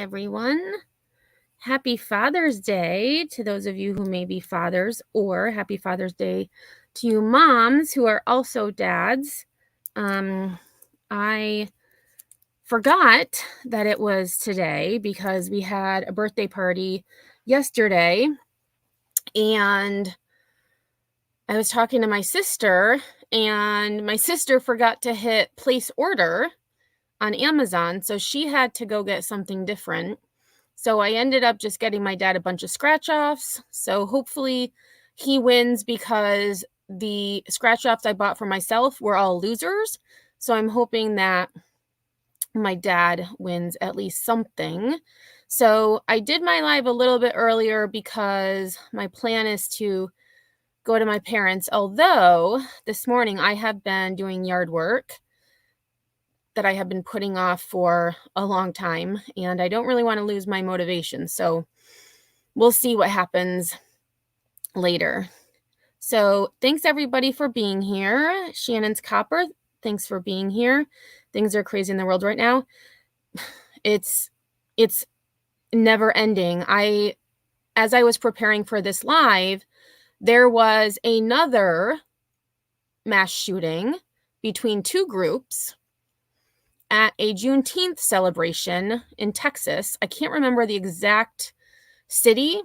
everyone. Happy Father's Day to those of you who may be fathers, or happy Father's Day to you moms who are also dads. I forgot that it was today because we had a birthday party yesterday, and I was talking to my sister, and my sister forgot to hit place order on Amazon, so she had to go get something different. So I ended up just getting my dad a bunch of scratch offs. So hopefully he wins, because the scratch offs I bought for myself were all losers. So I'm hoping that my dad wins at least something. So I did my live a little bit earlier because my plan is to go to my parents. Although this morning I have been doing yard work that I have been putting off for a long time, and I don't really want to lose my motivation. So we'll see what happens later. So thanks everybody for being here. Shannon's Copper, thanks for being here. Things are crazy in the world right now. It's never ending. As I was preparing for this live, there was another mass shooting between two groups at a Juneteenth celebration in Texas. I can't remember the exact city,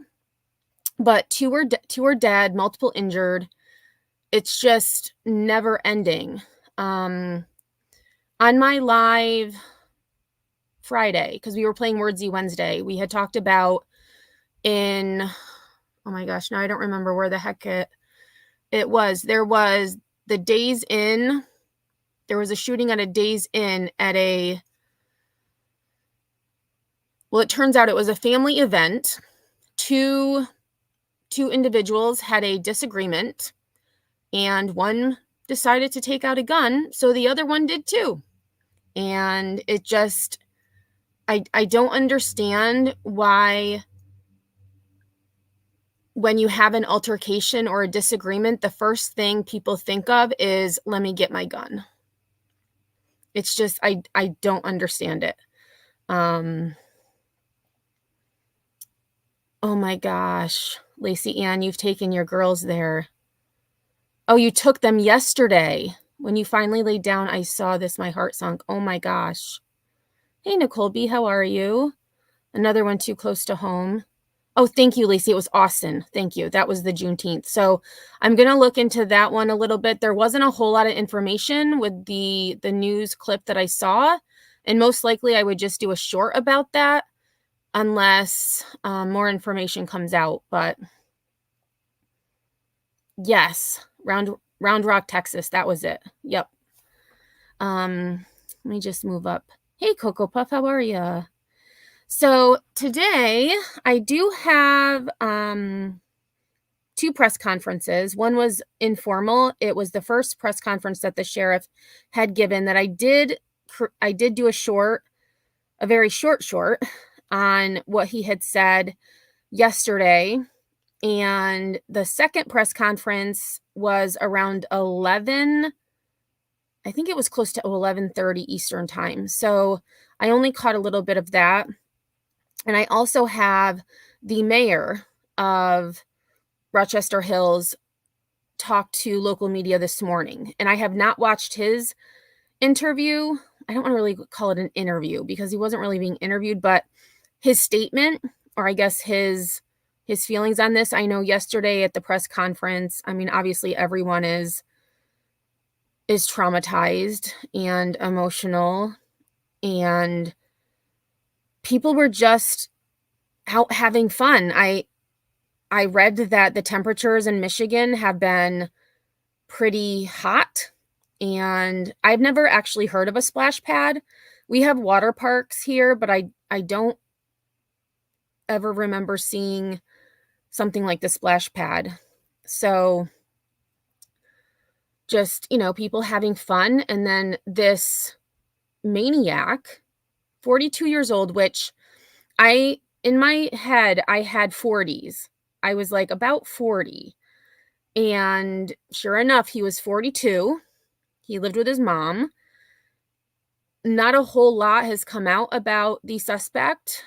but two were dead, multiple injured. It's just never ending. On my live Friday, because we were playing Wordsy Wednesday, we had talked about oh my gosh, now I don't remember where the heck it was. There was the Days Inn. There was a shooting at a Days Inn it turns out it was a family event. Two individuals had a disagreement, and one decided to take out a gun, so the other one did too. And it just, I don't understand why, when you have an altercation or a disagreement, the first thing people think of is, let me get my gun. It's just, I don't understand it. Oh my gosh, Lacey Ann, you've taken your girls there. Oh, you took them yesterday. When you finally laid down, I saw this, my heart sunk. Oh my gosh. Hey, Nicole B., how are you? Another one too close to home. Oh, thank you, Lacey. It was Austin. Thank you. That was the Juneteenth. So I'm going to look into that one a little bit. There wasn't a whole lot of information with the news clip that I saw. And most likely I would just do a short about that unless more information comes out. But yes, Round Rock, Texas. That was it. Yep. Let me just move up. Hey, Cocoa Puff, how are you? So today I do have two press conferences. One was informal. It was the first press conference that the sheriff had given that I did do a very short on what he had said yesterday. And the second press conference was around 11. I think it was close to 11:30 Eastern time. So I only caught a little bit of that. And I also have the mayor of Rochester Hills talk to local media this morning. And I have not watched his interview. I don't want to really call it an interview because he wasn't really being interviewed, but his statement, or I guess his feelings on this. I know yesterday at the press conference, I mean, obviously everyone is traumatized and emotional, and people were just out having fun. I read that the temperatures in Michigan have been pretty hot, and I've never actually heard of a splash pad. We have water parks here, but I don't ever remember seeing something like the splash pad. So just, people having fun. And then this maniac, 42 years old, which in my head, I had 40s. I was like about 40. And sure enough, he was 42. He lived with his mom. Not a whole lot has come out about the suspect.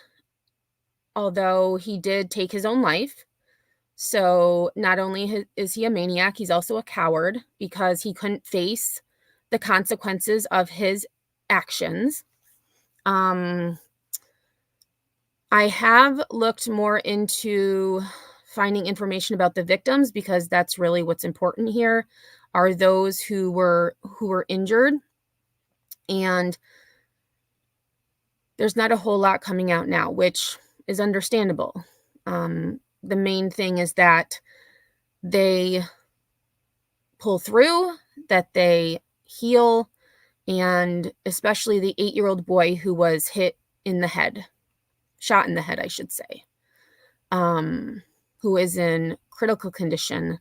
although he did take his own life. So not only is he a maniac, he's also a coward because he couldn't face the consequences of his actions. I have looked more into finding information about the victims because that's really what's important here, are those who were injured. And there's not a whole lot coming out now, which is understandable. The main thing is that they pull through, that they heal, and especially the 8-year-old boy who was hit in the head, shot in the head, I should say, who is in critical condition.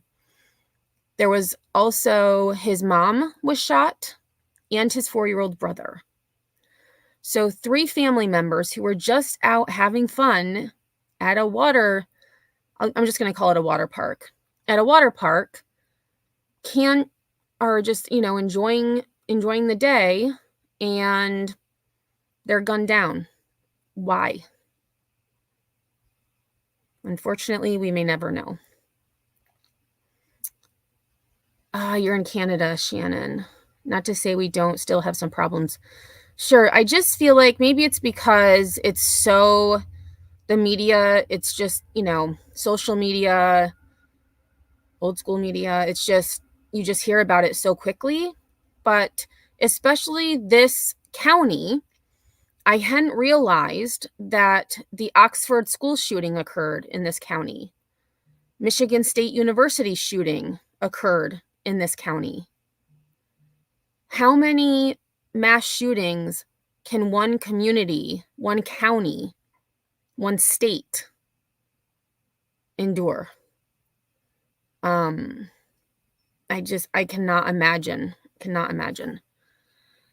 There was also his mom was shot and his 4-year-old brother. So 3 family members who were just out having fun at a water, I'm just going to call it a water park, at a water park, are just, enjoying the day, and they're gunned down. Why? Unfortunately, we may never know. You're in Canada, Shannon. Not to say we don't still have some problems. Sure, I just feel like maybe it's because it's so, the media, it's just, social media, old school media, it's just, you just hear about it so quickly. But especially this county, I hadn't realized that the Oxford school shooting occurred in this county. Michigan State University shooting occurred in this county. How many mass shootings can one community, one county, one state endure? I cannot imagine.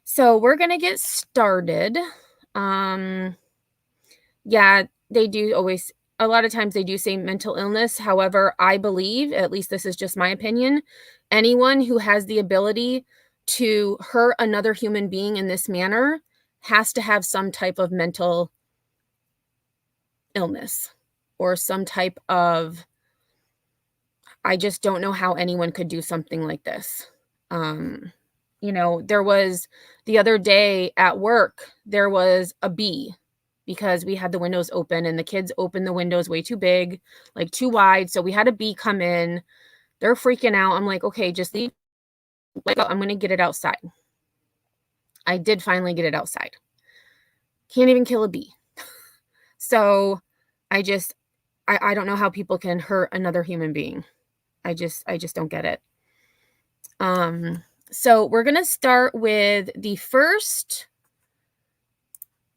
So we're going to get started. Yeah, they do always, a lot of times they do say mental illness. However, I believe, at least this is just my opinion, anyone who has the ability to hurt another human being in this manner has to have some type of mental illness or some type of, I just don't know how anyone could do something like this. There was the other day at work, there was a bee because we had the windows open and the kids opened the windows way too big, like too wide. So we had a bee come in. They're freaking out. I'm like, okay, just leave. I'm going to get it outside. I did finally get it outside. Can't even kill a bee. So I don't know how people can hurt another human being. I just don't get it. So we're going to start with the first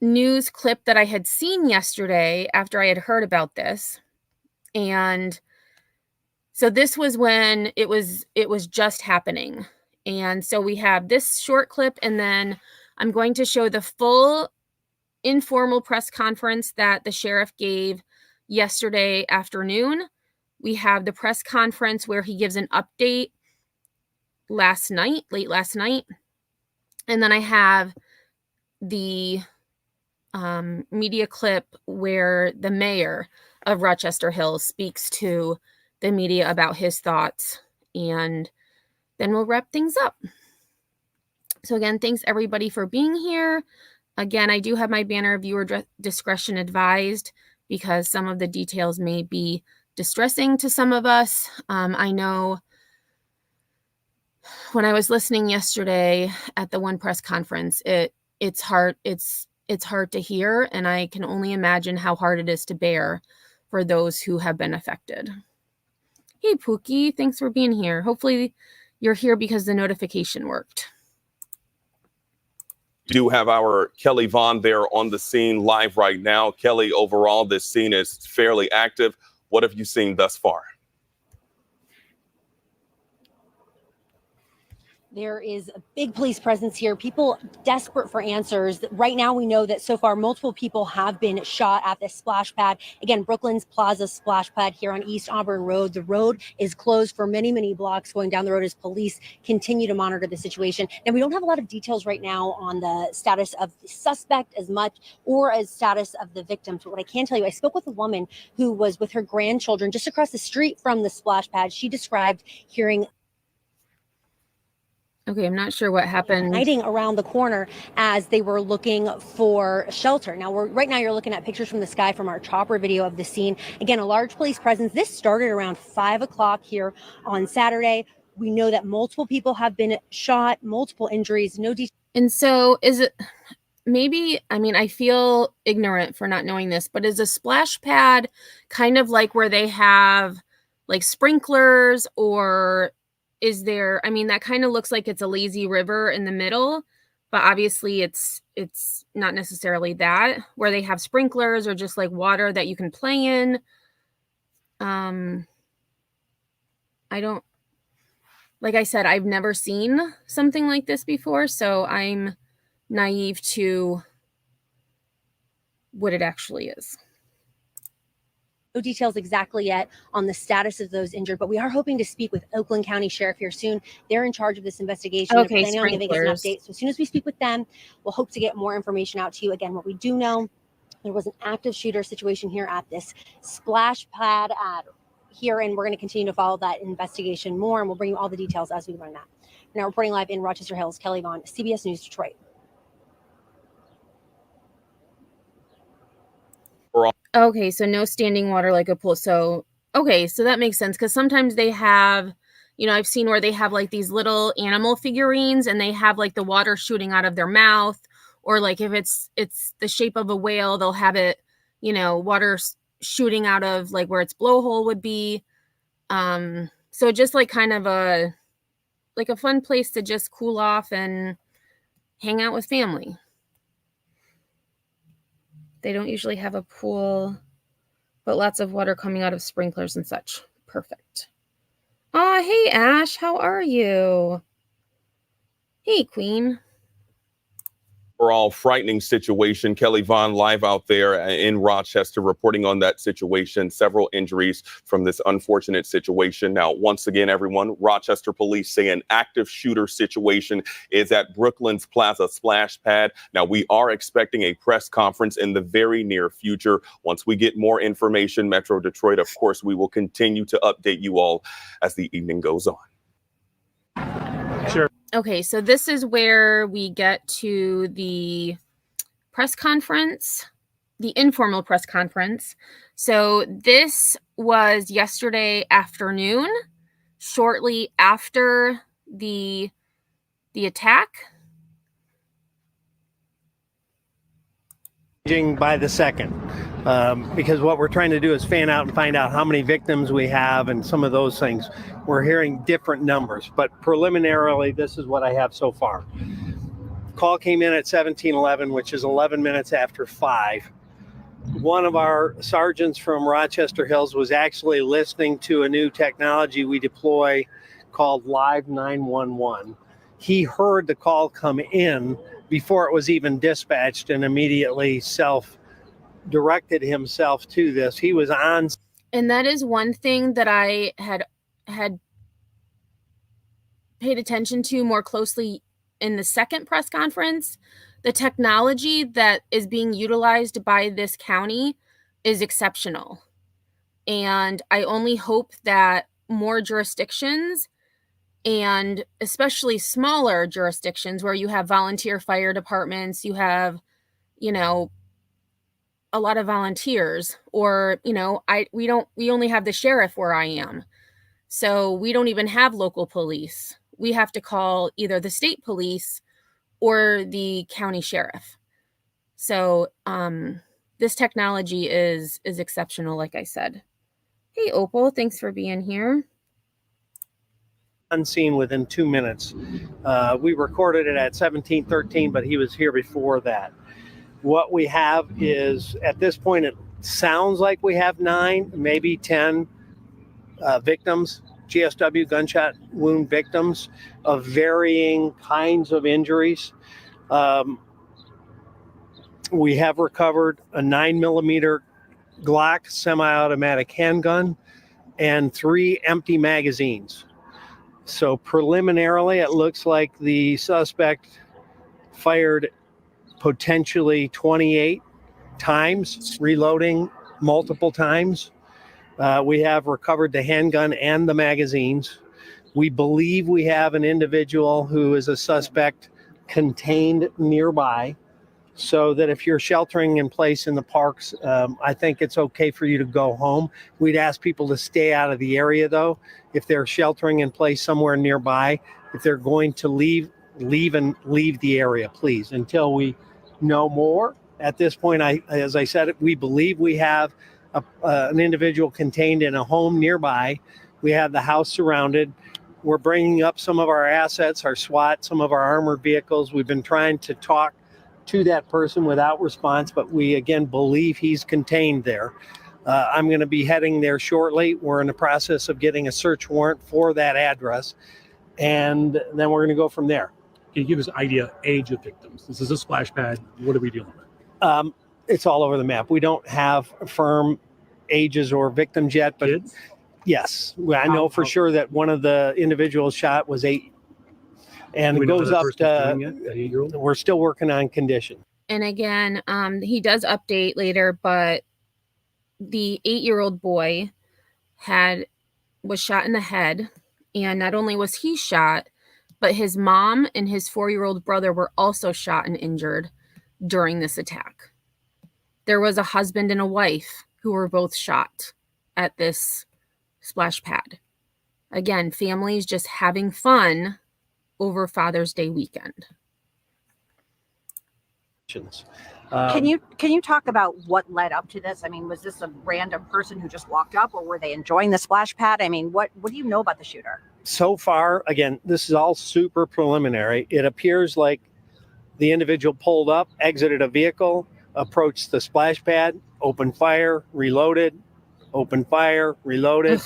news clip that I had seen yesterday after I had heard about this. And so this was when it was just happening. And so we have this short clip, and then I'm going to show the full informal press conference that the sheriff gave yesterday afternoon. We have the press conference where he gives an update late last night. And then I have the media clip where the mayor of Rochester Hills speaks to the media about his thoughts, and then we'll wrap things up. So again, thanks everybody for being here. Again, I do have my banner, viewer discretion advised, because some of the details may be distressing to some of us. I know when I was listening yesterday at the one press conference, it's hard to hear, and I can only imagine how hard it is to bear for those who have been affected. Hey, Pookie, thanks for being here. Hopefully you're here because the notification worked. We do have our Kelly Vaughn there on the scene live right now. Kelly, overall, this scene is fairly active. What have you seen thus far? There is a big police presence here, people desperate for answers. Right now, we know that so far multiple people have been shot at this splash pad. Again, Brooklyn's Plaza splash pad here on East Auburn Road. The road is closed for many, many blocks going down the road as police continue to monitor the situation. And we don't have a lot of details right now on the status of the suspect as much or as status of the victims. But what I can tell you, I spoke with a woman who was with her grandchildren just across the street from the splash pad. She described hearing Okay, I'm not sure what happened. hiding around the corner as they were looking for shelter. Now, right now you're looking at pictures from the sky from our chopper video of the scene. Again, a large police presence. This started around 5 o'clock here on Saturday. We know that multiple people have been shot, multiple injuries, no details. And so is it maybe, I mean, I feel ignorant for not knowing this, but is a splash pad kind of like where they have like sprinklers, or is there, I mean, that kind of looks like it's a lazy river in the middle, but obviously it's not necessarily that, where they have sprinklers or just like water that you can play in. I don't, like I said, I've never seen something like this before, so I'm naive to what it actually is. No details exactly yet on the status of those injured, but we are hoping to speak with Oakland County Sheriff here soon. They're in charge of this investigation. Okay, They're planning on giving us an sprinklers. update. So as soon as we speak with them, we'll hope to get more information out to you. Again, what we do know, there was an active shooter situation here at this splash pad here, and we're going to continue to follow that investigation more, and we'll bring you all the details as we learn that. Now reporting live in Rochester Hills, Kelly Vaughn, CBS News, Detroit. Okay, so no standing water like a pool. So, okay, so that makes sense, because sometimes they have, you know, I've seen where they have like these little animal figurines and they have like the water shooting out of their mouth, or like if it's the shape of a whale, they'll have it, you know, water shooting out of like where its blowhole would be. So just like kind of a fun place to just cool off and hang out with family. They don't usually have a pool, but lots of water coming out of sprinklers and such. Perfect. Aw, hey, Ash, how are you? Hey, Queen. Overall frightening situation. Kelly Vaughn live out there in Rochester reporting on that situation. Several injuries from this unfortunate situation. Now, once again, everyone, Rochester police say an active shooter situation is at Brooklyn's Plaza splash pad. Now, we are expecting a press conference in the very near future. Once we get more information, Metro Detroit, of course, we will continue to update you all as the evening goes on. Sure. Okay, so this is where we get to the press conference, the informal press conference. So this was yesterday afternoon, shortly after the attack. By the second, because what we're trying to do is fan out and find out how many victims we have and some of those things. We're hearing different numbers, but preliminarily, this is what I have so far. Call came in at 17:11, which is 11 minutes after 5. One of our sergeants from Rochester Hills was actually listening to a new technology we deploy called Live 911. He heard the call come in before it was even dispatched and immediately self-directed himself to this. He was on. And that is one thing that I had paid attention to more closely in the second press conference. The technology that is being utilized by this county is exceptional. And I only hope that more jurisdictions, and especially smaller jurisdictions where you have volunteer fire departments, you have, you know, a lot of volunteers, or, you know, we only have the sheriff where I am. So we don't even have local police. We have to call either the state police or the county sheriff. So this technology is exceptional, like I said. Hey, Opal, thanks for being here. On scene within 2 minutes. We recorded it at 17:13, but he was here before that. What we have is, at this point, it sounds like we have 9, maybe 10 victims. GSW gunshot wound victims of varying kinds of injuries. We have recovered a 9mm Glock semi-automatic handgun and 3 empty magazines. So preliminarily, it looks like the suspect fired potentially 28 times, reloading multiple times. We have recovered the handgun and the magazines. We believe we have an individual who is a suspect contained nearby, so that if you're sheltering in place in the parks, I think it's okay for you to go home. We'd ask people to stay out of the area, though, if they're sheltering in place somewhere nearby. If they're going to leave the area, please, until we know more. At this point, as I said, we believe we have an individual contained in a home nearby. We have the house surrounded. We're bringing up some of our assets, our SWAT, some of our armored vehicles. We've been trying to talk to that person without response, but we again believe he's contained there. I'm going to be heading there shortly. We're in the process of getting a search warrant for that address, and then we're going to go from there. Can you give us an idea age of victims? This is a splash pad. What are we dealing with? It's all over the map. We don't have firm ages or victims yet, but Kids? yes, I know for sure that one of the individuals shot was 8. And it goes up to, we're still working on condition. And again, he does update later, but the 8-year-old boy was shot in the head. And not only was he shot, but his mom and his 4-year-old brother were also shot and injured during this attack. There was a husband and a wife who were both shot at this splash pad. Again, families just having fun over Father's Day weekend. Can you talk about what led up to this? I mean, was this a random person who just walked up, or were they enjoying the splash pad? I mean, what do you know about the shooter? So far, again, this is all super preliminary. It appears like the individual pulled up, exited a vehicle, approached the splash pad, opened fire, reloaded, opened fire, reloaded,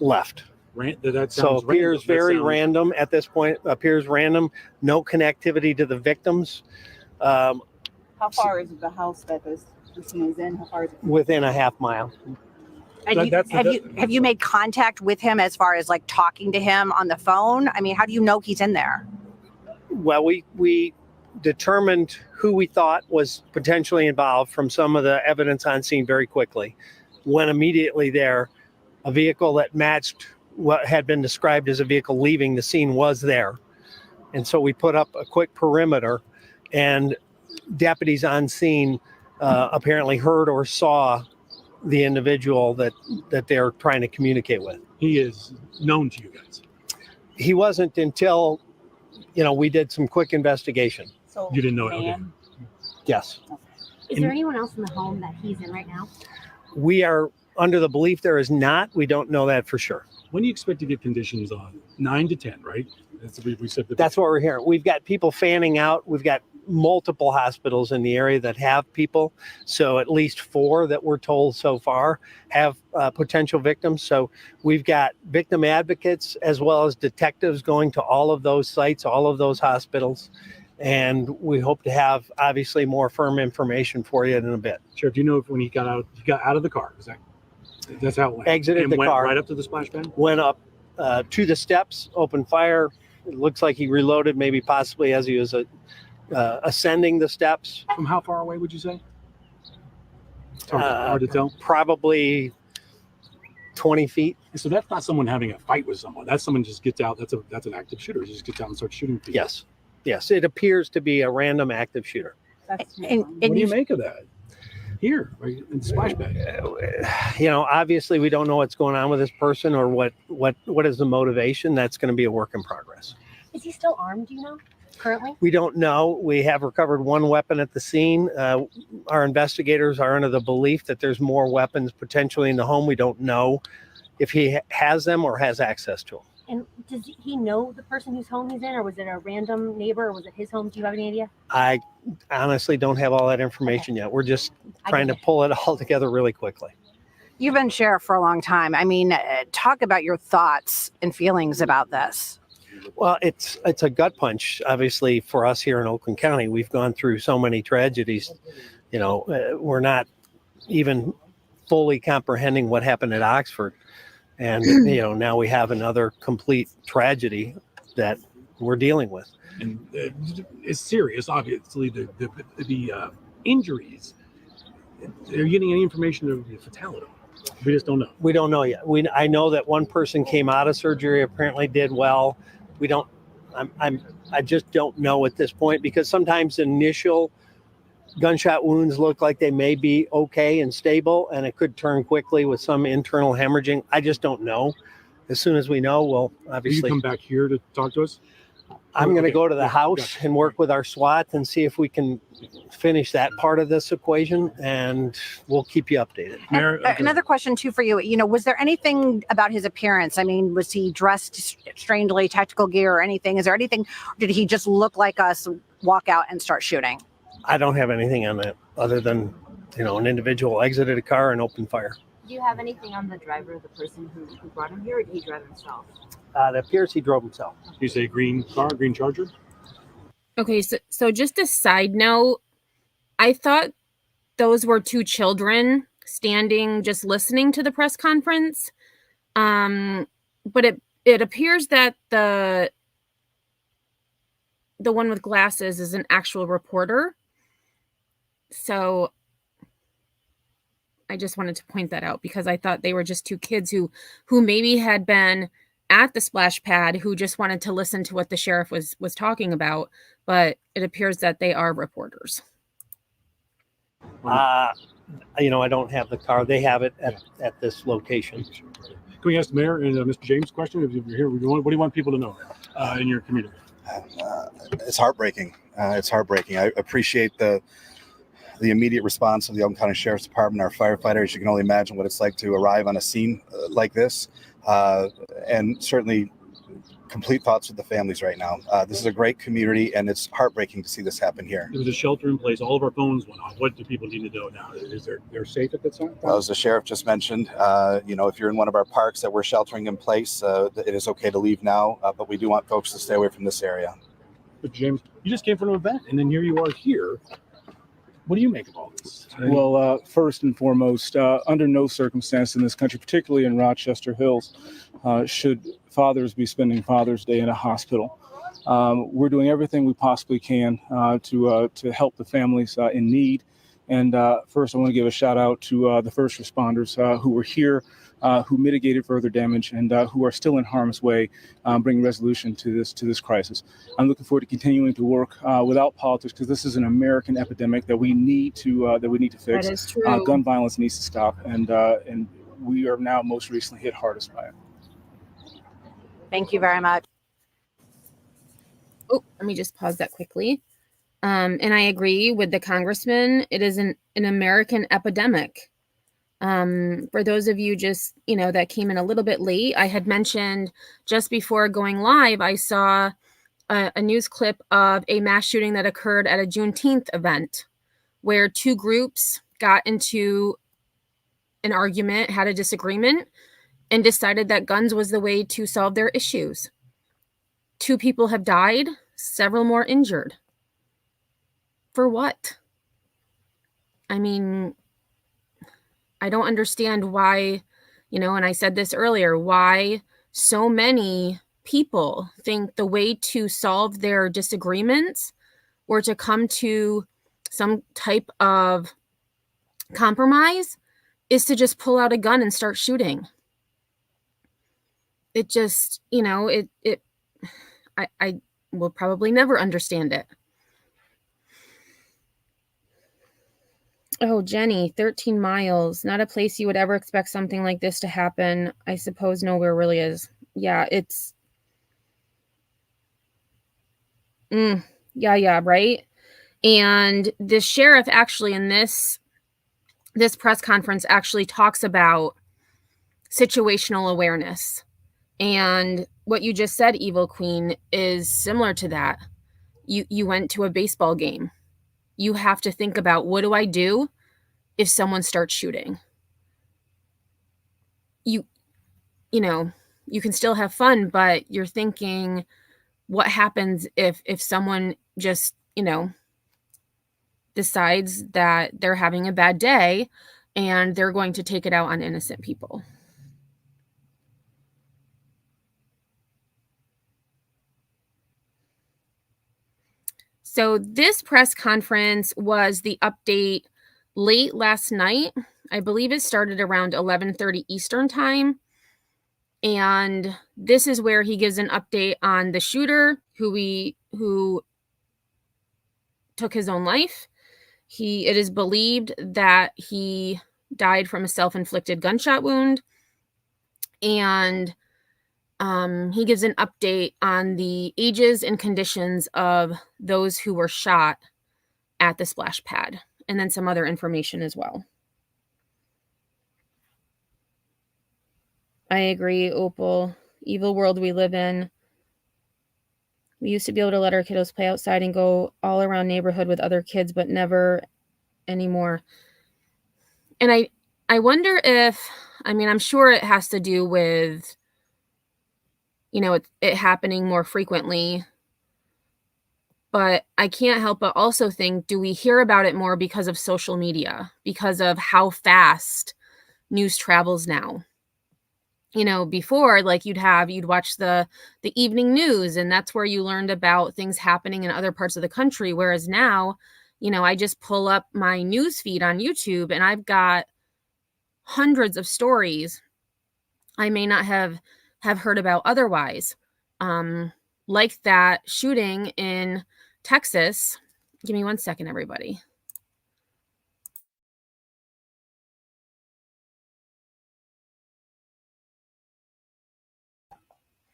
left. So appears very random at this point. Appears random. No connectivity to the victims. How far is the house that this person is in? How far is it? Within a half mile. And have you made contact with him as far as like talking to him on the phone? I mean, how do you know he's in there? Well, we determined who we thought was potentially involved from some of the evidence on scene very quickly. Went immediately there. A vehicle that matched what had been described as a vehicle leaving the scene was there. And so we put up a quick perimeter, and deputies on scene apparently heard or saw the individual that they're trying to communicate with. He is known to you guys. He wasn't until, we did some quick investigation. So You didn't know it, okay. Yes. Is there anyone else in the home that he's in right now? We are under the belief there is not. We don't know that for sure. When do you expect to get conditions on 9 to 10, right? We said That's what we're hearing. We've got people fanning out. We've got multiple hospitals in the area that have people. So at least 4 that we're told so far have potential victims. So we've got victim advocates as well as detectives going to all of those sites, all of those hospitals. And we hope to have obviously more firm information for you in a bit. Sheriff, do you know if when he got out of the car? That's how it went. Exited and the went car. Right up to the splash pad? Went up to the steps, opened fire. It looks like he reloaded, maybe possibly as he was ascending the steps. From how far away would you say? It's hard to tell. Probably 20 feet. So that's not someone having a fight with someone. That's someone just gets out. That's an active shooter. He just gets out and starts shooting people. Yes. It appears to be a random active shooter. And What do you make of that? Here, right in the splash pad. Obviously we don't know what's going on with this person or what is the motivation. That's going to be a work in progress. Is he still armed, do you know, currently? We don't know. We have recovered 1 weapon at the scene. Our investigators are under the belief that there's more weapons potentially in the home. We don't know if he has them or has access to them. And does he know the person whose home he's in, or was it a random neighbor, or was it his home? Do you have any idea? I honestly don't have all that information yet. We're just trying to pull it all together really quickly. You've been sheriff for a long time. I mean, talk about your thoughts and feelings about this. Well, it's a gut punch, obviously, for us here in Oakland County. We've gone through so many tragedies. We're not even fully comprehending what happened at Oxford. And, now we have another complete tragedy that we're dealing with. And it's serious, obviously. The injuries, they're getting any information of the fatality. We just don't know. We don't know yet. I know that one person came out of surgery, apparently did well. We don't. I just don't know at this point, because sometimes initial gunshot wounds look like they may be okay and stable, and it could turn quickly with some internal hemorrhaging. I just don't know. As soon as we know, we'll obviously. Will you come back here to talk to us? I'm going to go to the house and work with our SWAT and see if we can finish that part of this equation, and we'll keep you updated. Another question too for you. Was there anything about his appearance? I mean, was he dressed strangely, tactical gear or anything? Is there anything? Did he just look like us, walk out and start shooting? I don't have anything on that other than, an individual exited a car and opened fire. Do you have anything on the driver, the person who brought him here, or did he drive himself? It appears he drove himself. You say green car, green Charger? Okay, so just a side note, I thought those were two children standing just listening to the press conference. But it appears that the one with glasses is an actual reporter. So I just wanted to point that out, because I thought they were just two kids who maybe had been at the splash pad, who just wanted to listen to what the sheriff was talking about, but it appears that they are reporters. I don't have the car. They have it at this location. Can we ask the mayor and Mr. James a question? If you're here, what do you want people to know in your community? It's heartbreaking. I appreciate the immediate response of the Oakland County Sheriff's Department, our firefighters. You can only imagine what it's like to arrive on a scene like this, and certainly complete thoughts with the families right now. This is a great community, and it's heartbreaking to see this happen here. There was a shelter in place. All of our phones went off. What do people need to know now? They're safe at that time? Well, as the sheriff just mentioned, if you're in one of our parks that we're sheltering in place, it is okay to leave now, but we do want folks to stay away from this area. But James, you just came from an event, and then here you are here. What do you make of all this? Well, first and foremost, under no circumstance in this country, particularly in Rochester Hills, should fathers be spending Father's Day in a hospital. We're doing everything we possibly can to help the families in need. And first, I want to give a shout out to the first responders who were here, who mitigated further damage, and who are still in harm's way, bringing resolution to this crisis. I'm looking forward to continuing to work without politics, because this is an American epidemic that we need to fix. That is true. Gun violence needs to stop, and we are now most recently hit hardest by it. Thank you very much. Oh, let me just pause that quickly. And I agree with the congressman. It is an American epidemic. For those of you just, that came in a little bit late, I had mentioned just before going live, I saw a news clip of a mass shooting that occurred at a Juneteenth event where two groups got into an argument, had a disagreement, and decided that guns was the way to solve their issues. 2 people have died, several more injured. For what? I mean, I don't understand why, and I said this earlier, why so many people think the way to solve their disagreements or to come to some type of compromise is to just pull out a gun and start shooting. It just, I will probably never understand it. Oh, Jenny, 13 miles, not a place you would ever expect something like this to happen. I suppose nowhere really is. Yeah, it's... Yeah, right? And the sheriff actually in this press conference actually talks about situational awareness. And what you just said, Evil Queen, is similar to that. You went to a baseball game. You have to think about, what do I do if someone starts shooting? you know, you can still have fun, but you're thinking, what happens if someone just, decides that they're having a bad day and they're going to take it out on innocent people? So this press conference was the update late last night. I believe it started around 11:30 Eastern time. And this is where he gives an update on the shooter who took his own life. It is believed that he died from a self-inflicted gunshot wound. And he gives an update on the ages and conditions of those who were shot at the splash pad, and then some other information as well. I agree, Opal. Evil world we live in. We used to be able to let our kiddos play outside and go all around neighborhood with other kids, but never anymore. And I wonder if, I'm sure it has to do with, it happening more frequently. But I can't help but also think, do we hear about it more because of social media, because of how fast news travels now? Before, like, you'd watch the evening news, and that's where you learned about things happening in other parts of the country. Whereas now, I just pull up my news feed on YouTube and I've got hundreds of stories I may not have heard about otherwise. Like that shooting in Texas. Give me 1 second, everybody.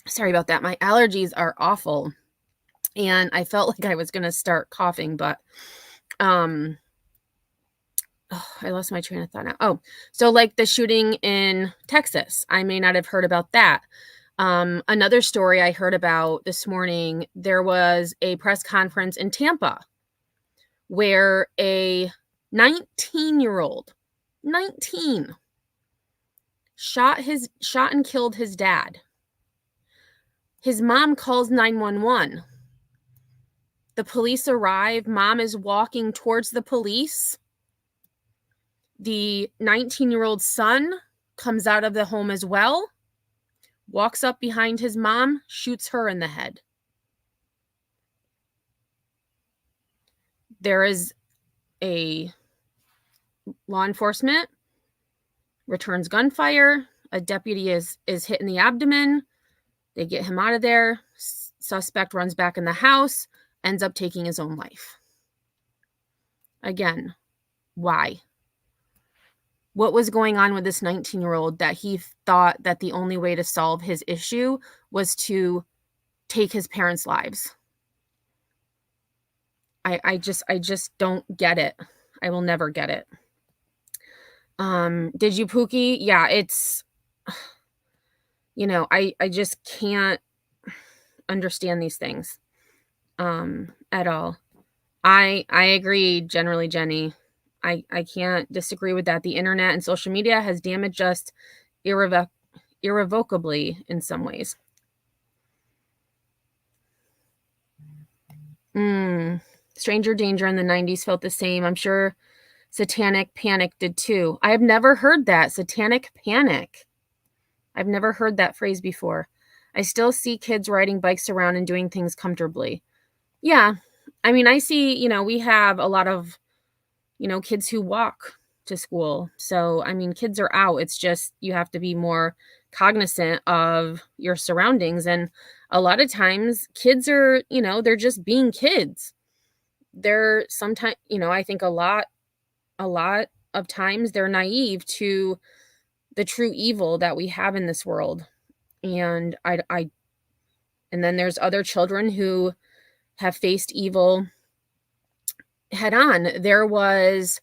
Sorry about that. My allergies are awful. And I felt like I was going to start coughing, but I lost my train of thought now. Oh, so like the shooting in Texas, I may not have heard about that. Another story I heard about this morning, there was a press conference in Tampa where a 19-year-old, 19, shot and killed his dad. His mom calls 911. The police arrive. Mom is walking towards the police. The 19-year-old son comes out of the home as well, walks up behind his mom, shoots her in the head. There is a law enforcement, returns gunfire. A deputy is hit in the abdomen. They get him out of there. Suspect runs back in the house, ends up taking his own life. Again, why? What was going on with this 19-year-old that he thought that the only way to solve his issue was to take his parents' lives? I just don't get it. I will never get it. Did you, Pookie? Yeah, it's, I just can't understand these things at all. I agree generally, Jenny. I can't disagree with that. The internet and social media has damaged us irrevocably in some ways. Stranger Danger in the 90s felt the same. I'm sure Satanic Panic did too. I have never heard that. Satanic Panic. I've never heard that phrase before. I still see kids riding bikes around and doing things comfortably. Yeah. I see, we have a lot of, kids who walk to school. So, kids are out. It's just you have to be more cognizant of your surroundings. And a lot of times kids are, they're just being kids. They're sometimes, I think a lot of times they're naive to the true evil that we have in this world. And and then there's other children who have faced evil head on. There was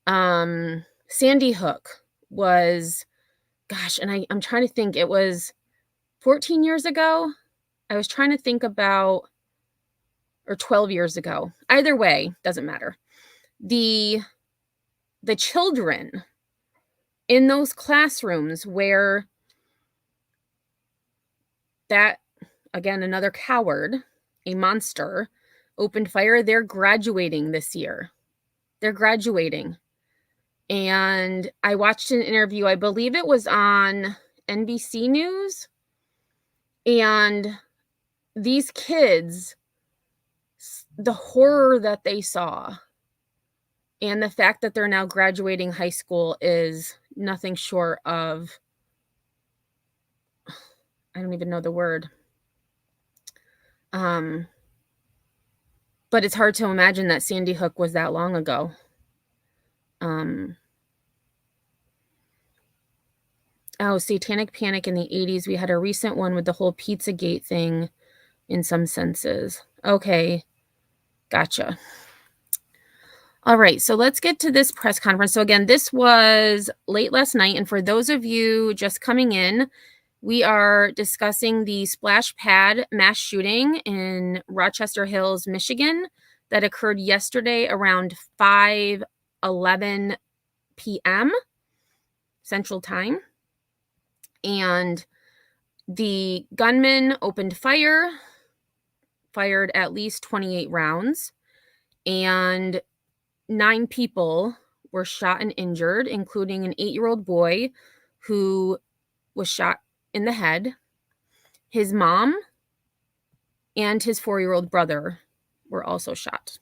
Sandy Hook was, gosh, and I'm trying to think, it was 14 years ago. I was trying to think about, or 12 years ago. Either way, doesn't matter. The children in those classrooms where that, again, another coward, a monster, opened fire, they're graduating this year. They're graduating. And I watched an interview, I believe it was on NBC News, and these kids, the horror that they saw and the fact that they're now graduating high school is nothing short of, I don't even know the word. But it's hard to imagine that Sandy Hook was that long ago. Oh, Satanic Panic in the 80s. We had a recent one with the whole Pizzagate thing in some senses. Okay, gotcha. All right, so let's get to this press conference. So again, this was late last night. And for those of you just coming in, we are discussing the splash pad mass shooting in Rochester Hills, Michigan, that occurred yesterday around 5:11 p.m. Central Time. And the gunman opened fire, fired at least 28 rounds, and 9 people were shot and injured, including an 8-year-old boy who was shot in the head. His mom and his 4-year-old brother were also shot.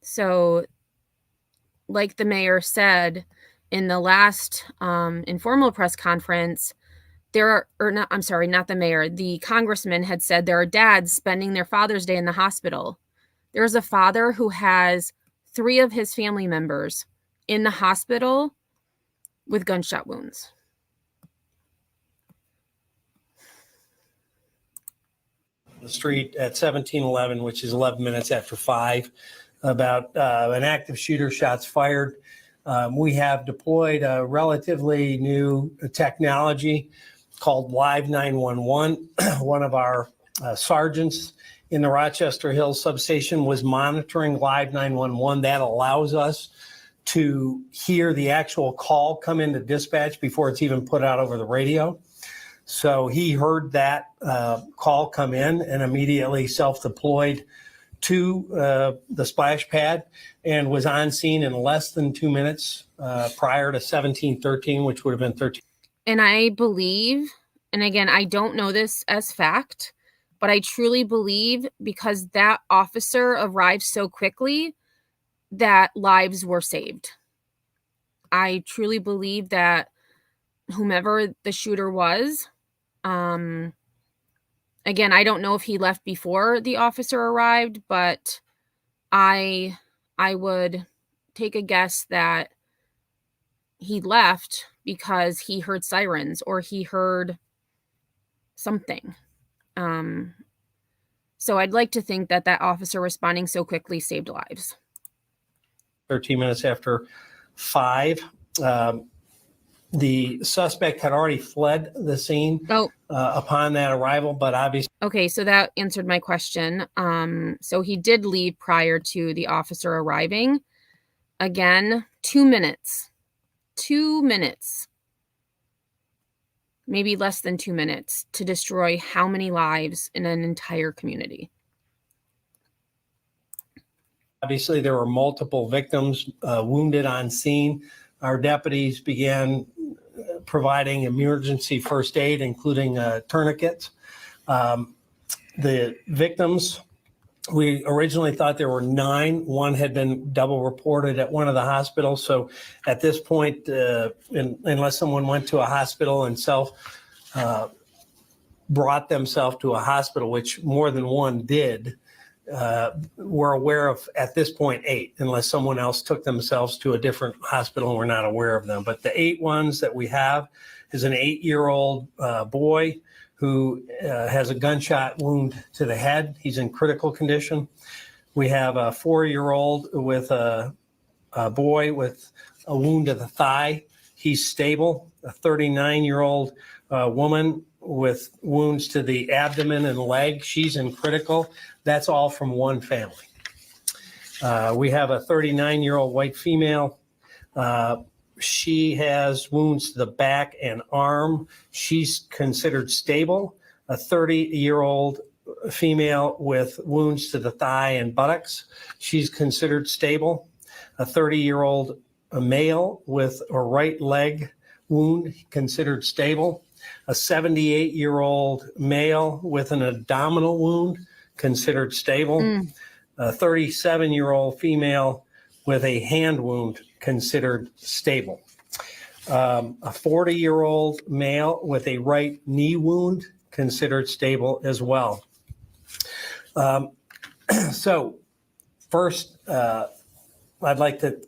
So, like the mayor said in the last informal press conference, not the mayor, the congressman had said there are dads spending their Father's Day in the hospital. There's a father who has 3 of his family members in the hospital with gunshot wounds. The street at 1711, which is 11 minutes after 5, about an active shooter, shots fired. We have deployed a relatively new technology called Live 911. One of our sergeants in the Rochester Hills substation was monitoring Live 911. That allows us to hear the actual call come into dispatch before it's even put out over the radio. So he heard that call come in and immediately self-deployed to the splash pad and was on scene in less than 2 minutes prior to 1713, which would have been 13. And I believe, and again, I don't know this as fact, but I truly believe because that officer arrived so quickly that lives were saved. I truly believe that whomever the shooter was, again, I don't know if he left before the officer arrived, but I would take a guess that he left because he heard sirens or he heard something. So I'd like to think that that officer responding so quickly saved lives. 13 minutes after 5. The suspect had already fled the scene upon that arrival, but obviously. Okay, so that answered my question. So he did leave prior to the officer arriving. Again, 2 minutes. 2 minutes. Maybe less than 2 minutes to destroy how many lives in an entire community? Obviously, there were multiple victims wounded on scene. Our deputies began providing emergency first aid, including tourniquets. The victims, we originally thought there were 9. One had been double reported at one of the hospitals. So at this point, unless someone went to a hospital and brought themselves to a hospital, which more than one did, we're aware of, at this point, 8, unless someone else took themselves to a different hospital and we're not aware of them. But the 8 ones that we have is an 8-year-old boy who has a gunshot wound to the head. He's in critical condition. We have a 4-year-old with a boy with a wound to the thigh. He's stable. A 39-year-old woman with wounds to the abdomen and leg. She's in critical. That's all from one family. We have a 39-year-old white female She has wounds to the back and arm. She's considered stable. A 30-year-old female with wounds to the thigh and buttocks. She's considered stable. A 30-year-old male with a right leg wound, considered stable. A 78-year-old male with an abdominal wound, considered stable. A 37-year-old female with a hand wound, considered stable. A 40-year-old male with a right knee wound, considered stable as well. So first, I'd like to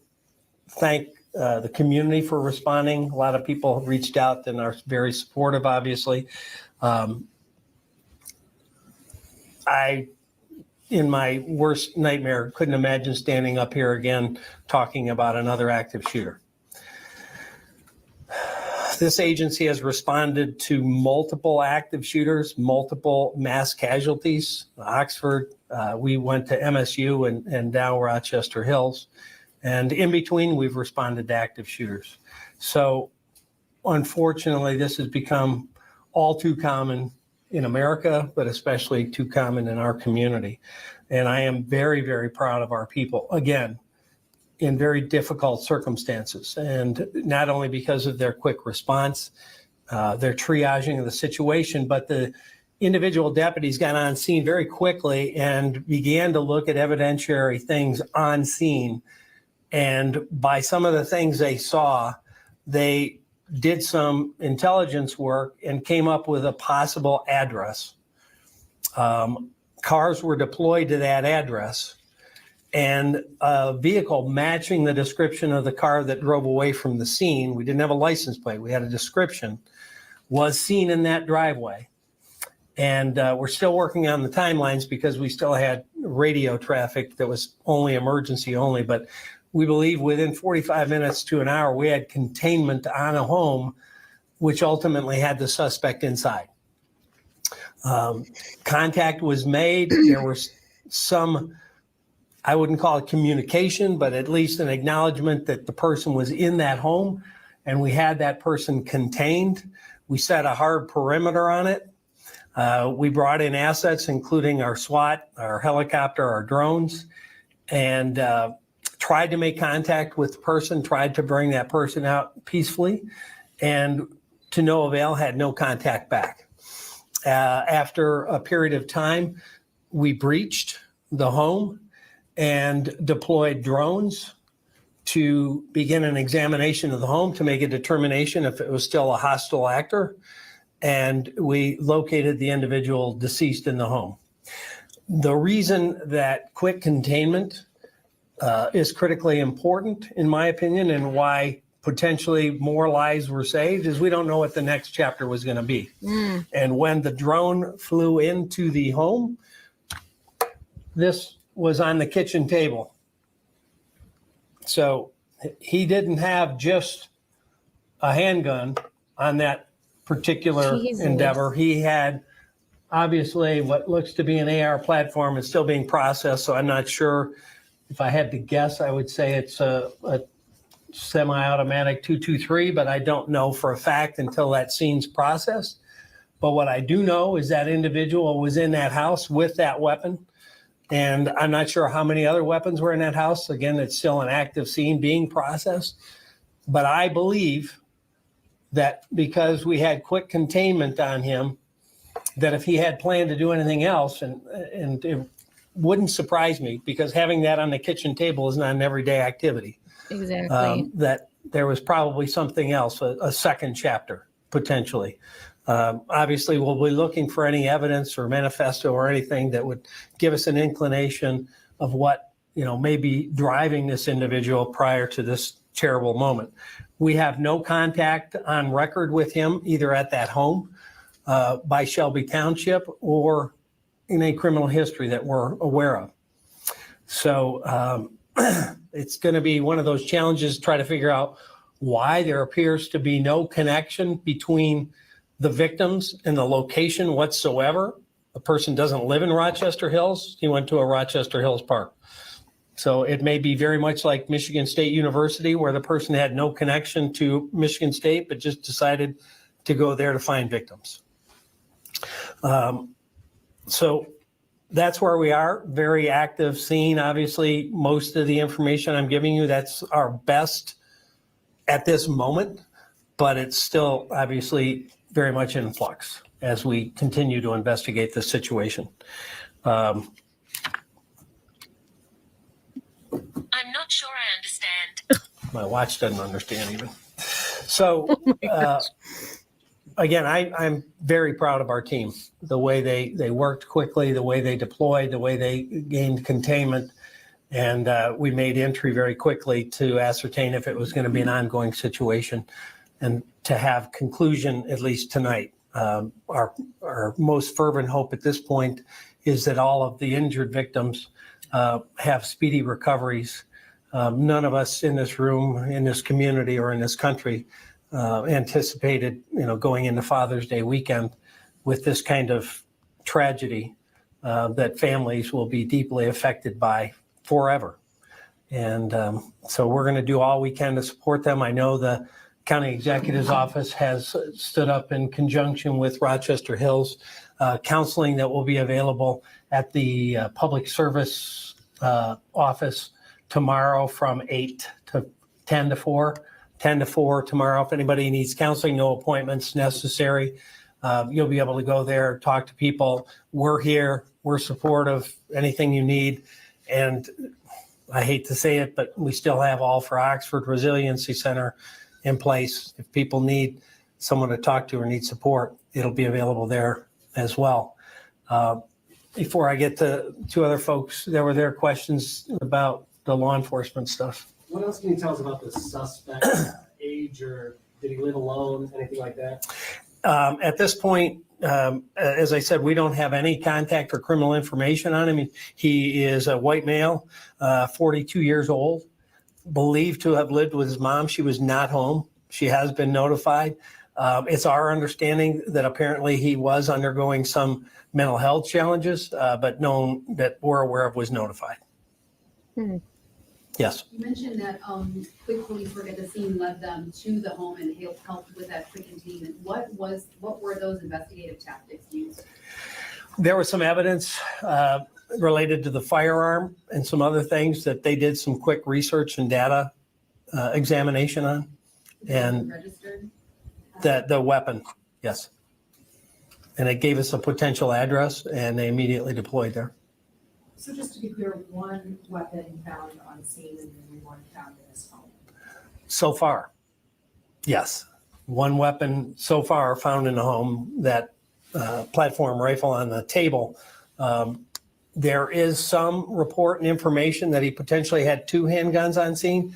thank the community for responding. A lot of people have reached out and are very supportive, obviously. I, in my worst nightmare, couldn't imagine standing up here again talking about another active shooter. This agency has responded to multiple active shooters, multiple mass casualties. Oxford, we went to MSU and now Rochester Hills. And in between, we've responded to active shooters. So unfortunately, this has become all too common in America, but especially too common in our community. And I am very, very proud of our people. Again, in very difficult circumstances, and not only because of their quick response, their triaging of the situation, but the individual deputies got on scene very quickly and began to look at evidentiary things on scene. And by some of the things they saw, they did some intelligence work and came up with a possible address. Cars were deployed to that address, and a vehicle matching the description of the car that drove away from the scene, we didn't have a license plate, we had a description, was seen in that driveway. And we're still working on the timelines because we still had radio traffic that was only emergency only, but we believe within 45 minutes to an hour, we had containment on a home, which ultimately had the suspect inside. Contact was made. There was some, I wouldn't call it communication, but at least an acknowledgement that the person was in that home, and we had that person contained. We set a hard perimeter on it. We brought in assets, including our SWAT, our helicopter, our drones, and tried to make contact with the person, tried to bring that person out peacefully, and to no avail, had no contact back. After a period of time, we breached the home and deployed drones to begin an examination of the home to make a determination if it was still a hostile actor. And we located the individual deceased in the home. The reason that quick containment is critically important, in my opinion, and why potentially more lives were saved is we don't know what the next chapter was going to be. And when the drone flew into the home, this was on the kitchen table. So he didn't have just a handgun on that particular endeavor. He had obviously what looks to be an AR platform. Is still being processed, so I'm not sure. If I had to guess, I would say it's a semi-automatic 223, but I don't know for a fact until that scene's processed. But what I do know is that individual was in that house with that weapon, and I'm not sure how many other weapons were in that house. Again, it's still an active scene being processed. But I believe that because we had quick containment on him, that if he had planned to do anything else, and it wouldn't surprise me, because having that on the kitchen table is not an everyday activity. Exactly. That there was probably something else, a second chapter, potentially. Obviously, we'll be looking for any evidence or manifesto or anything that would give us an inclination of what, may be driving this individual prior to this terrible moment. We have no contact on record with him, either at that home by Shelby Township or in a criminal history that we're aware of. So it's going to be one of those challenges to try to figure out why there appears to be no connection between the victims and the location whatsoever. The person doesn't live in Rochester Hills. He went to a Rochester Hills park. So it may be very much like Michigan State University, where the person had no connection to Michigan State, but just decided to go there to find victims. So that's where we are. Very active scene. Obviously, most of the information I'm giving you, that's our best at this moment, but it's still obviously very much in flux as we continue to investigate this situation. I'm not sure I understand. My watch doesn't understand even. So again, I'm very proud of our team, the way they worked quickly, the way they deployed, the way they gained containment. And we made entry very quickly to ascertain if it was going to be an ongoing situation and to have conclusion at least tonight. Our most fervent hope at this point is that all of the injured victims have speedy recoveries. None of us in this room, in this community, or in this country anticipated, going into Father's Day weekend with this kind of tragedy that families will be deeply affected by forever. And so we're going to do all we can to support them. I know the county executive's office has stood up in conjunction with Rochester Hills counseling that will be available at the public service office tomorrow from 8 to 10 to 4. 10 to 4 tomorrow. If anybody needs counseling, no appointments necessary. You'll be able to go there, talk to people. We're here. We're supportive. Anything you need. And I hate to say it, but we still have All for Oxford Resiliency Center in place. If people need someone to talk to or need support, it'll be available there as well. Before I get to two other folks, there were their questions about the law enforcement stuff. What else can you tell us about the suspect's age, or did he live alone, anything like that? At this point, as I said, we don't have any contact or criminal information on him. He is a white male, 42 years old, believed to have lived with his mom. She was not home. She has been notified. It's our understanding that apparently he was undergoing some mental health challenges, but known that we're aware of was notified. Yes. You mentioned that quick police work at the scene led them to the home and helped with that quick containment. What were those investigative tactics used? There was some evidence related to the firearm and some other things that they did some quick research and data examination on. And registered? The weapon, yes. And it gave us a potential address and they immediately deployed there. So just to be clear, one weapon found on scene and then one found in his home? So far, yes. One weapon so far found in the home, that platform rifle on the table. There is some report and information that he potentially had 2 handguns on scene.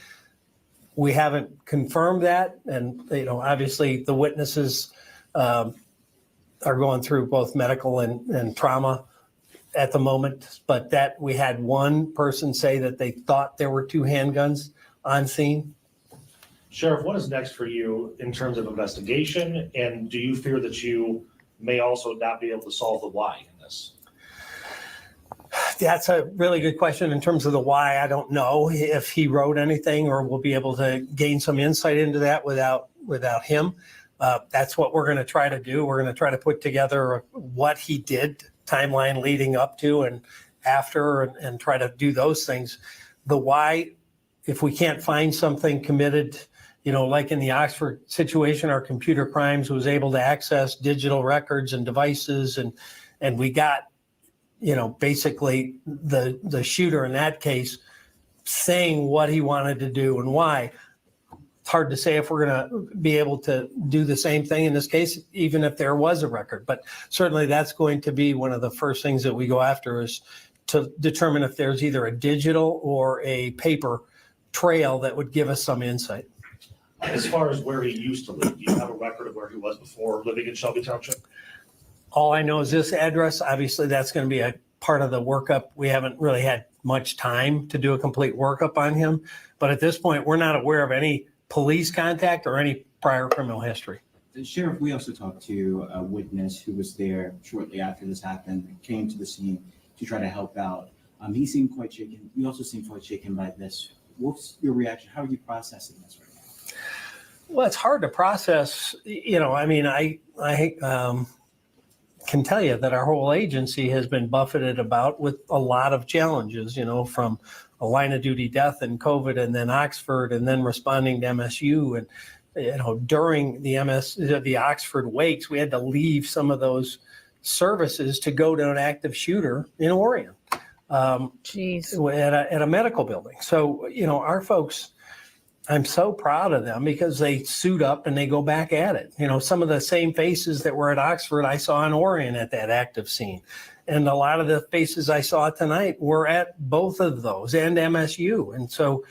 We haven't confirmed that. And, obviously the witnesses are going through both medical and trauma at the moment, but that we had one person say that they thought there were 2 handguns on scene. Sheriff, what is next for you in terms of investigation? And do you fear that you may also not be able to solve the why in this? That's a really good question. In terms of the why, I don't know if he wrote anything or we'll be able to gain some insight into that without him. That's what we're going to try to do. We're going to try to put together what he did, timeline leading up to and after, and try to do those things. The why, if we can't find something committed, like in the Oxford situation, our computer crimes was able to access digital records and devices, and we got, basically the shooter in that case saying what he wanted to do and why. It's hard to say if we're going to be able to do the same thing in this case, even if there was a record. But certainly that's going to be one of the first things that we go after, is to determine if there's either a digital or a paper trail that would give us some insight. As far as where he used to live, do you have a record of where he was before living in Shelby Township? All I know is this address. Obviously, that's going to be a part of the workup. We haven't really had much time to do a complete workup on him. But at this point, we're not aware of any police contact or any prior criminal history. Sheriff, we also talked to a witness who was there shortly after this happened, came to the scene to try to help out. He seemed quite shaken. You also seemed quite shaken by this. What's your reaction? How are you processing this right now? Well, it's hard to process. I mean, I can tell you that our whole agency has been buffeted about with a lot of challenges, from a line of duty death and COVID and then Oxford and then responding to MSU. And, during the Oxford wakes, we had to leave some of those services to go to an active shooter in Orion at a medical building. So, our folks, I'm so proud of them because they suit up and they go back at it. Some of the same faces that were at Oxford, I saw in Orion at that active scene. And a lot of the faces I saw tonight were at both of those and MSU. And so,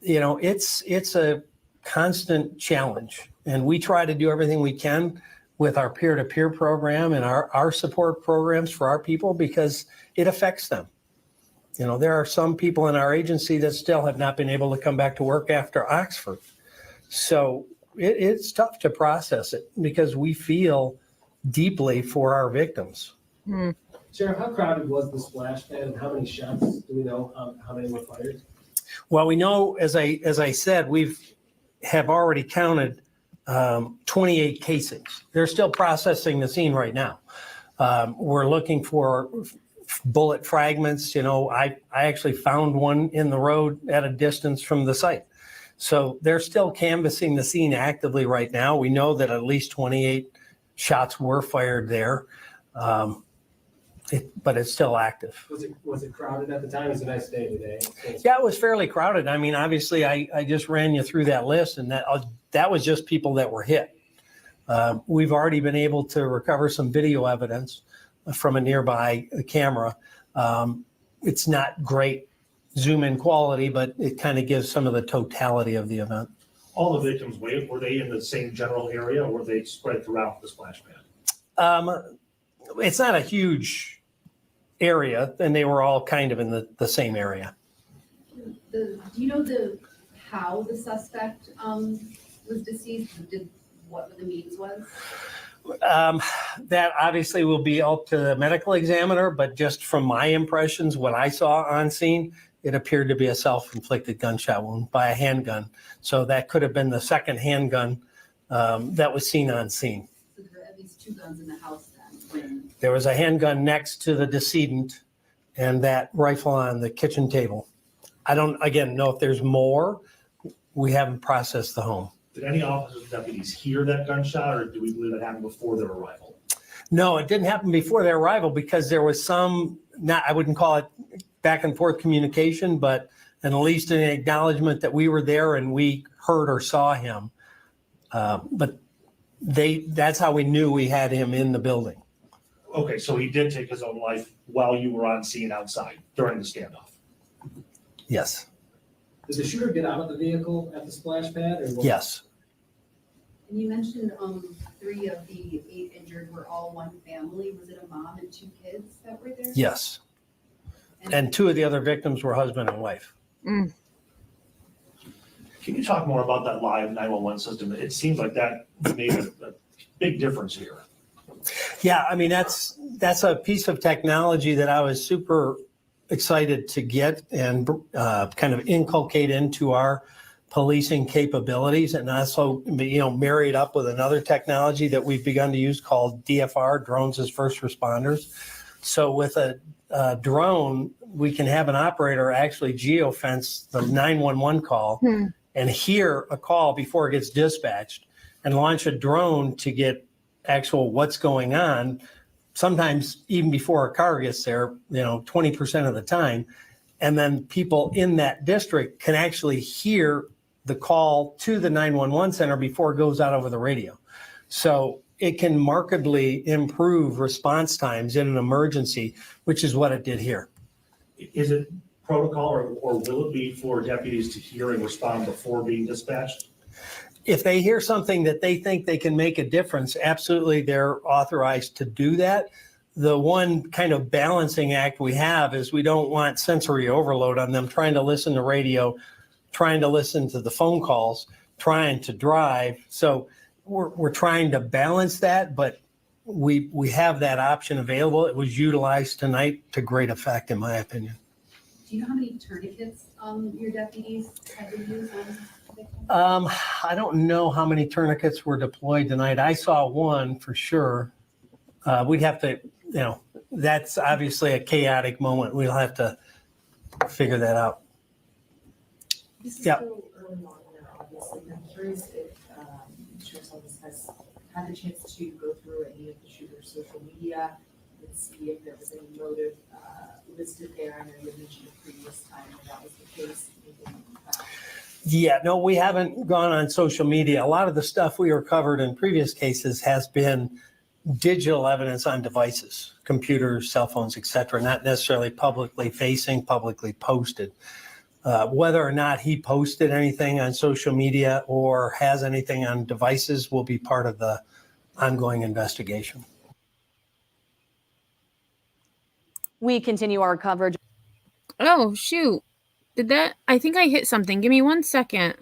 it's a constant challenge. And we try to do everything we can with our peer-to-peer program and our support programs for our people because it affects them. There are some people in our agency that still have not been able to come back to work after Oxford. So it's tough to process it because we feel deeply for our victims. Sheriff, how crowded was the splash pad and how many shots do we know how many were fired? Well, we know, as I said, have already counted 28 casings. They're still processing the scene right now. We're looking for bullet fragments. I actually found one in the road at a distance from the site. So they're still canvassing the scene actively right now. We know that at least 28 shots were fired there, but it's still active. Was it crowded at the time? It was a nice day today. Yeah, it was fairly crowded. I mean, obviously, I just ran you through that list, and that was just people that were hit. We've already been able to recover some video evidence from a nearby camera. It's not great zoom in quality, but it kind of gives some of the totality of the event. All the victims, were they in the same general area or were they spread throughout the splash pad? It's not a huge area, and they were all kind of in the same area. Do you know how the suspect was deceased? What the means was? That obviously will be up to the medical examiner, but just from my impressions, what I saw on scene, it appeared to be a self-inflicted gunshot wound by a handgun. So that could have been the second handgun that was seen on scene. So there were at least two guns in the house then? There was a handgun next to the decedent and that rifle on the kitchen table. I don't, again, know if there's more. We haven't processed the home. Did any officers or deputies hear that gunshot, or do we believe it happened before their arrival? No, it didn't happen before their arrival because there was some, I wouldn't call it back and forth communication, but at least an acknowledgement that we were there and we heard or saw him. But that's how we knew we had him in the building. Okay, so he did take his own life while you were on scene outside during the standoff? Yes. Did the shooter get out of the vehicle at the splash pad? Or what? Yes. And you mentioned 3 of the 8 injured were all one family. Was it a mom and 2 kids that were there? Yes. And 2 of the other victims were husband and wife. Can you talk more about that live 911 system? It seems like that made a big difference here. Yeah, I mean, that's a piece of technology that I was super excited to get and kind of inculcate into our policing capabilities, and also, married up with another technology that we've begun to use called DFR, drones as first responders. So with a drone, we can have an operator actually geofence the 911 call and hear a call before it gets dispatched and launch a drone to get actual what's going on, sometimes even before a car gets there, 20% of the time. And then people in that district can actually hear the call to the 911 center before it goes out over the radio. So it can markedly improve response times in an emergency, which is what it did here. Is it protocol or will it be for deputies to hear and respond before being dispatched? If they hear something that they think they can make a difference, absolutely they're authorized to do that. The one kind of balancing act we have is we don't want sensory overload on them trying to listen to radio, trying to listen to the phone calls, trying to drive. So we're trying to balance that, but we have that option available. It was utilized tonight to great effect, in my opinion. Do you know how many tourniquets your deputies had to use on victims? I don't know how many tourniquets were deployed tonight. I saw one for sure. We'd have to, that's obviously a chaotic moment. We'll have to figure that out. This is Yeah. still early on in there, obviously. I'm curious if Sheriff's Office has had the chance to go through any of the shooter's social media and see if there was any motive listed there. I know you mentioned a previous time that that was the case. Yeah, no, we haven't gone on social media. A lot of the stuff we recovered in previous cases has been digital evidence on devices, computers, cell phones, et cetera, not necessarily publicly facing, publicly posted. Whether or not he posted anything on social media or has anything on devices will be part of the ongoing investigation. We continue our coverage. Oh, shoot. I think I hit something. Give me 1 second.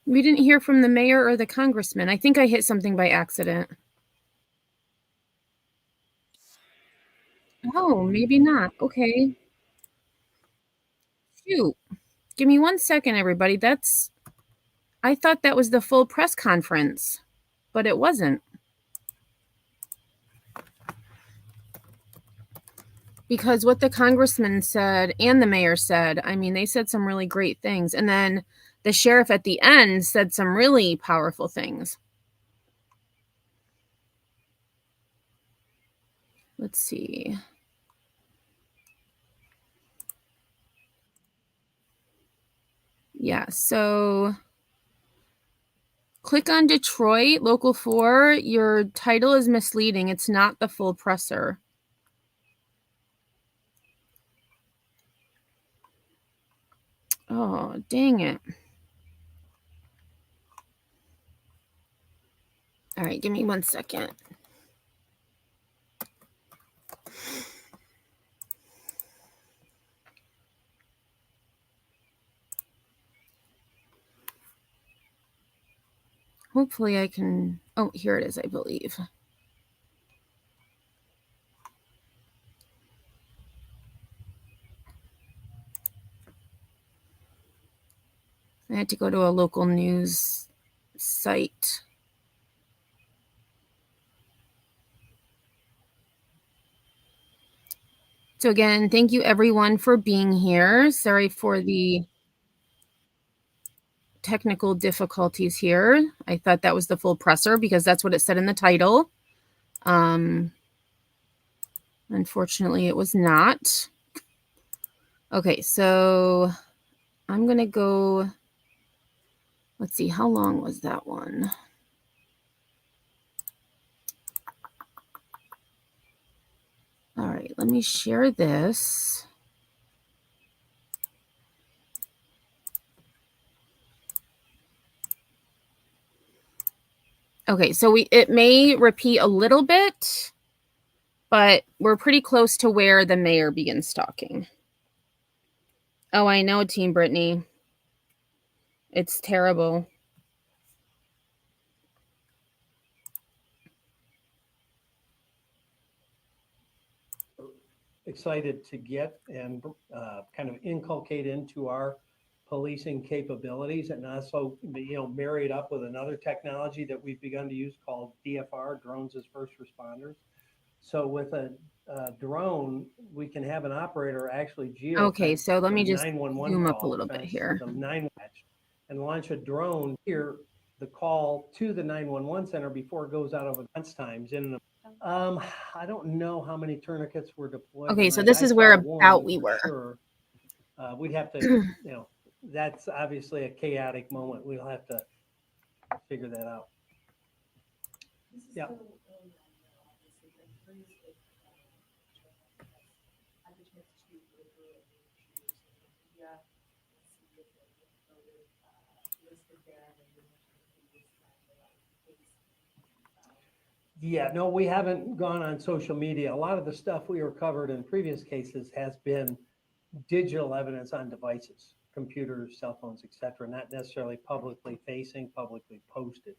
We didn't hear from the mayor or the congressman. I think I hit something by accident. Oh, maybe not. Okay. Shoot. Give me 1 second, everybody. I thought that was the full press conference, but it wasn't. Because what the congressman said and the mayor said, I mean, they said some really great things. And then the sheriff at the end said some really powerful things. Let's see. Yeah, so click on Detroit, Local 4. Your title is misleading. It's not the full presser. Oh, dang it. All right, give me 1 second. Hopefully I can, oh, here it is, I believe. I had to go to a local news site. So again, thank you everyone for being here. Sorry for the technical difficulties here. I thought that was the full presser because that's what it said in the title. Unfortunately, it was not. Okay, so I'm going to go, let's see, how long was that one? All right, let me share this. Okay, so it may repeat a little bit, but we're pretty close to where the mayor begins talking. Oh, I know, Team Brittany. It's terrible. Excited to get and kind of inculcate into our policing capabilities, and also, marry it up with another technology that we've begun to use called DFR, drones as first responders. So with a drone, we can have an operator actually Okay, so let me just 911 zoom up a call, little bit here. and launch a drone here, the call to the 911 center before it goes out of advance times. I don't know how many tourniquets were deployed. Okay, so this is where about we were. Sure. We'd have to, that's obviously a chaotic moment. We'll have to figure that out. Yeah. Yeah, no, we haven't gone on social media. A lot of the stuff we recovered in previous cases has been digital evidence on devices, computers, cell phones, et cetera, not necessarily publicly facing, publicly posted.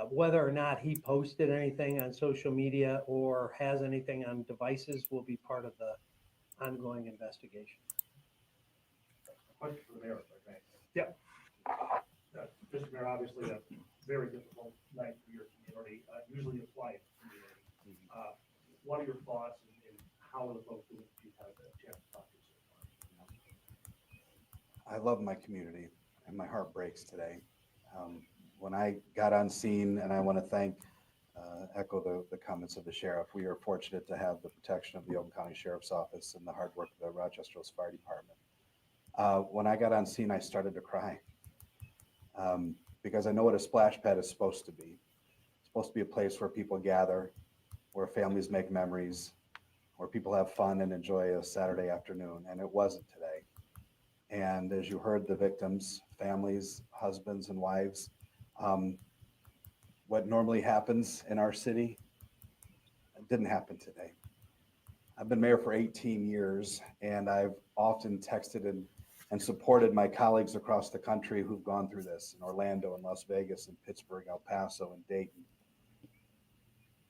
Whether or not he posted anything on social media or has anything on devices will be part of the ongoing investigation. Question for the mayor, if I may. Yep. Mr. Mayor, obviously a very difficult night for your community, usually a quiet community. What are your thoughts and how are the folks that you've had a chance to talk to so far? I love my community and my heart breaks today. When I got on scene, and I want to echo the comments of the sheriff, we are fortunate to have the protection of the Oakland County Sheriff's Office and the hard work of the Rochester Hills Fire Department. When I got on scene, I started to cry because I know what a splash pad is supposed to be. It's supposed to be a place where people gather, where families make memories, where people have fun and enjoy a Saturday afternoon, and it wasn't today. And as you heard, the victims, families, husbands and wives, what normally happens in our city, it didn't happen today. I've been mayor for 18 years, and I've often texted and supported my colleagues across the country who've gone through this in Orlando and Las Vegas and Pittsburgh, El Paso and Dayton.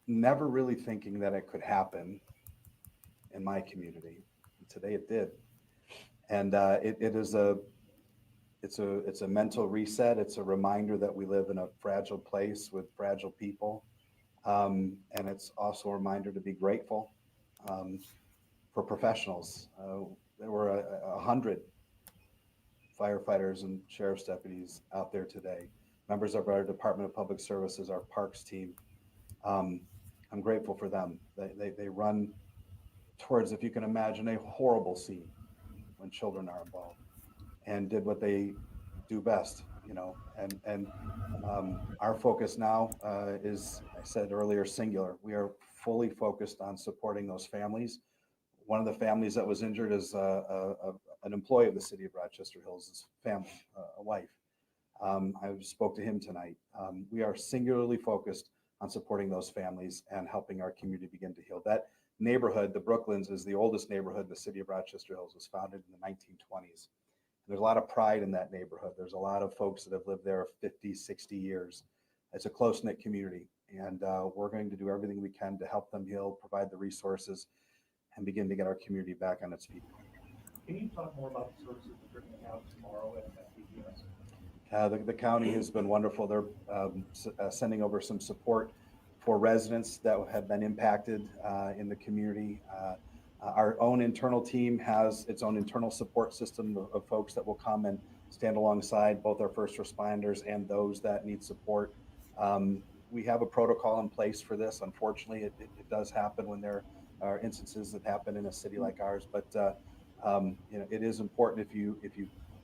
Never really thinking that it could happen in my community. And today it did. And it's a mental reset. It's a reminder that we live in a fragile place with fragile people. And it's also a reminder to be grateful for professionals. There were 100 firefighters and sheriff's deputies out there today, members of our Department of Public Services, our parks team. I'm grateful for them. They run towards, if you can imagine, a horrible scene when children are involved, and did what they do best, and our focus now is, I said earlier, singular. We are fully focused on supporting those families. One of the families that was injured is an employee of the city of Rochester Hills' family, a wife. I spoke to him tonight. We are singularly focused on supporting those families and helping our community begin to heal. That neighborhood, the Brooklands, is the oldest neighborhood in the city of Rochester Hills. It was founded in the 1920s. There's a lot of pride in that neighborhood. There's a lot of folks that have lived there 50, 60 years. It's a close-knit community, and we're going to do everything we can to help them heal, provide the resources, and begin to get our community back on its feet. Can you talk more about the services that are going out tomorrow at PBS? The county has been wonderful. They're sending over some support for residents that have been impacted in the community. Our own internal team has its own internal support system of folks that will come and stand alongside both our first responders and those that need support. We have a protocol in place for this. Unfortunately, it does happen when there are instances that happen in a city like ours, but it is important if you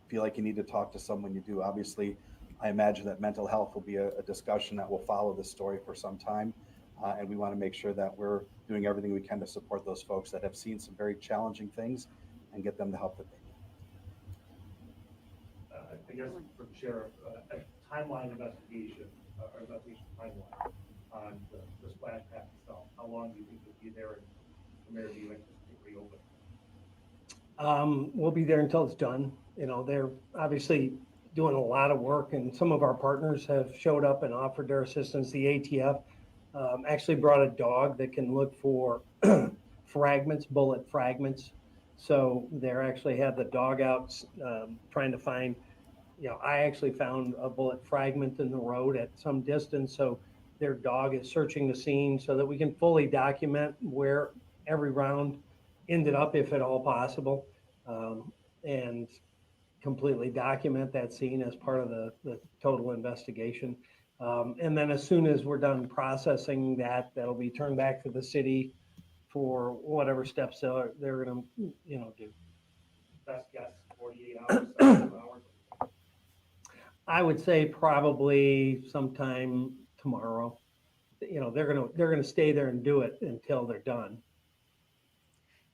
feel like you need to talk to someone, you do. Obviously, I imagine that mental health will be a discussion that will follow this story for some time. And we want to make sure that we're doing everything we can to support those folks that have seen some very challenging things and get them the help that they need. I guess for the sheriff, a timeline investigation, or investigation timeline on the splash pad itself. How long do you think you'll be there, and the mayor, do you anticipate reopening? We'll be there until it's done. They're obviously doing a lot of work, and some of our partners have showed up and offered their assistance. The ATF actually brought a dog that can look for fragments, bullet fragments. So they're actually have the dog out trying to find, I actually found a bullet fragment in the road at some distance. So their dog is searching the scene so that we can fully document where every round ended up, if at all possible, and completely document that scene as part of the total investigation. And then as soon as we're done processing that, that'll be turned back to the city for whatever steps they're going to, do. Best guess, 48 hours, 72 hours? I would say probably sometime tomorrow. They're gonna stay there and do it until they're done.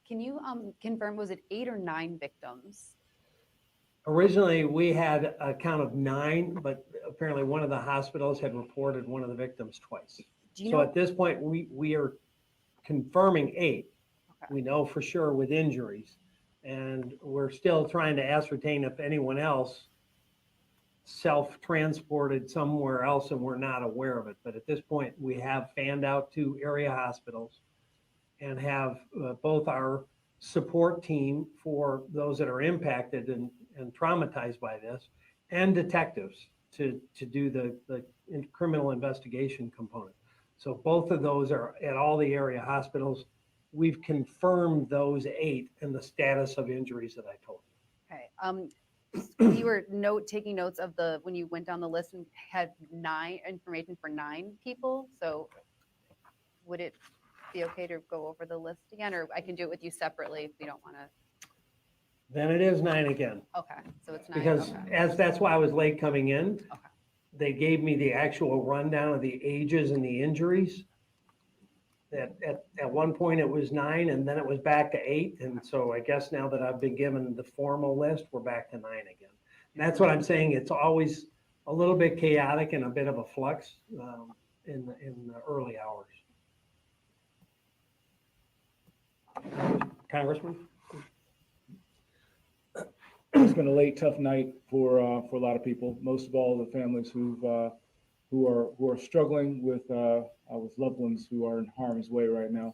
Can you confirm, was it 8 or 9 victims? Originally, we had a count of 9, but apparently one of the hospitals had reported one of the victims twice. So at this point, we are confirming 8. Okay. We know for sure with injuries, and we're still trying to ascertain if anyone else self-transported somewhere else and we're not aware of it. But at this point, we have fanned out to area hospitals and have both our support team for those that are impacted and traumatized by this, and detectives to do the criminal investigation component. So both of those are at all the area hospitals. We've confirmed those 8 and the status of injuries that I told you. Okay. You were taking notes of when you went down the list and had information for 9 people. So would it be okay to go over the list again, or I can do it with you separately if you don't want to? Then it is 9 again. Okay, so it's 9. Because okay. that's why I was late coming in. Okay. They gave me the actual rundown of the ages and the injuries. At one point it was 9 and then it was back to 8. And so I guess now that I've been given the formal list, we're back to 9 again. And that's what I'm saying. It's always a little bit chaotic and a bit of a flux in the early hours. Congressman? It's been a late, tough night for a lot of people. Most of all, the families who are struggling with loved ones who are in harm's way right now.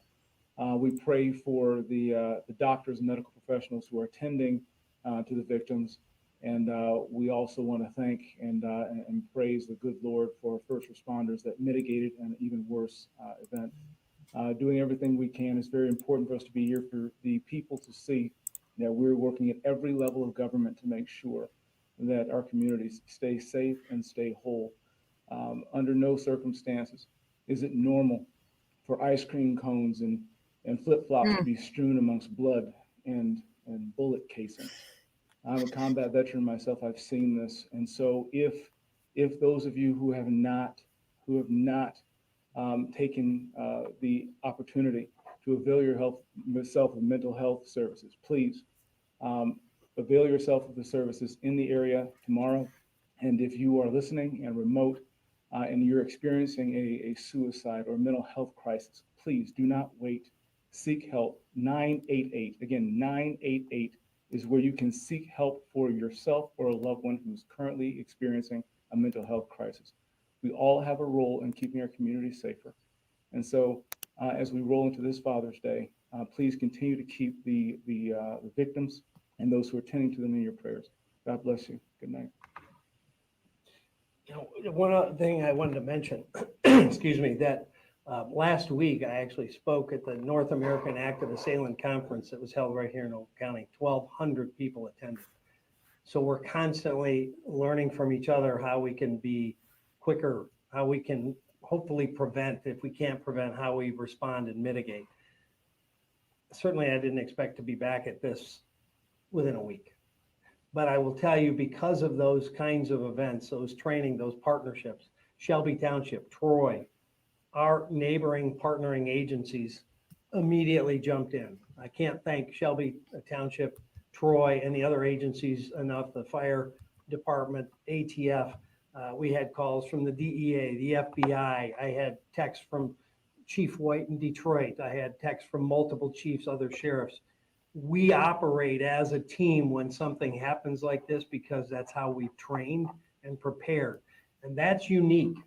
We pray for the doctors and medical professionals who are attending to the victims, and we also want to thank and praise the good Lord for first responders that mitigated an even worse event. Doing everything we can is very important for us to be here for the people to see that we're working at every level of government to make sure that our communities stay safe and stay whole. Under no circumstances is it normal for ice cream cones and flip-flops to be strewn amongst blood and bullet casings. I'm a combat veteran myself. I've seen this. And so if those of you who have not taken the opportunity to avail yourself of mental health services, please avail yourself of the services in the area tomorrow. And if you are listening and remote and you're experiencing a suicide or mental health crisis, please do not wait. Seek help. 988. Again, 988 is where you can seek help for yourself or a loved one who's currently experiencing a mental health crisis. We all have a role in keeping our community safer. And so as we roll into this Father's Day, please continue to keep the victims and those who are tending to them in your prayers. God bless you. Good night. You know, one other thing I wanted to mention, excuse me, that last week I actually spoke at the North American Active Assailant Conference that was held right here in Oak County. 1,200 people attended. So we're constantly learning from each other how we can be quicker, how we can hopefully prevent, if we can't prevent, how we respond and mitigate. Certainly I didn't expect to be back at this within a week. But I will tell you, because of those kinds of events, those training, those partnerships, Shelby Township, Troy, our neighboring partnering agencies immediately jumped in. I can't thank Shelby Township, Troy, and the other agencies enough, the fire department, ATF. We had calls from the DEA, the FBI. I had texts from Chief White in Detroit. I had texts from multiple chiefs, other sheriffs. We operate as a team when something happens like this because that's how we've trained and prepared. And that's unique.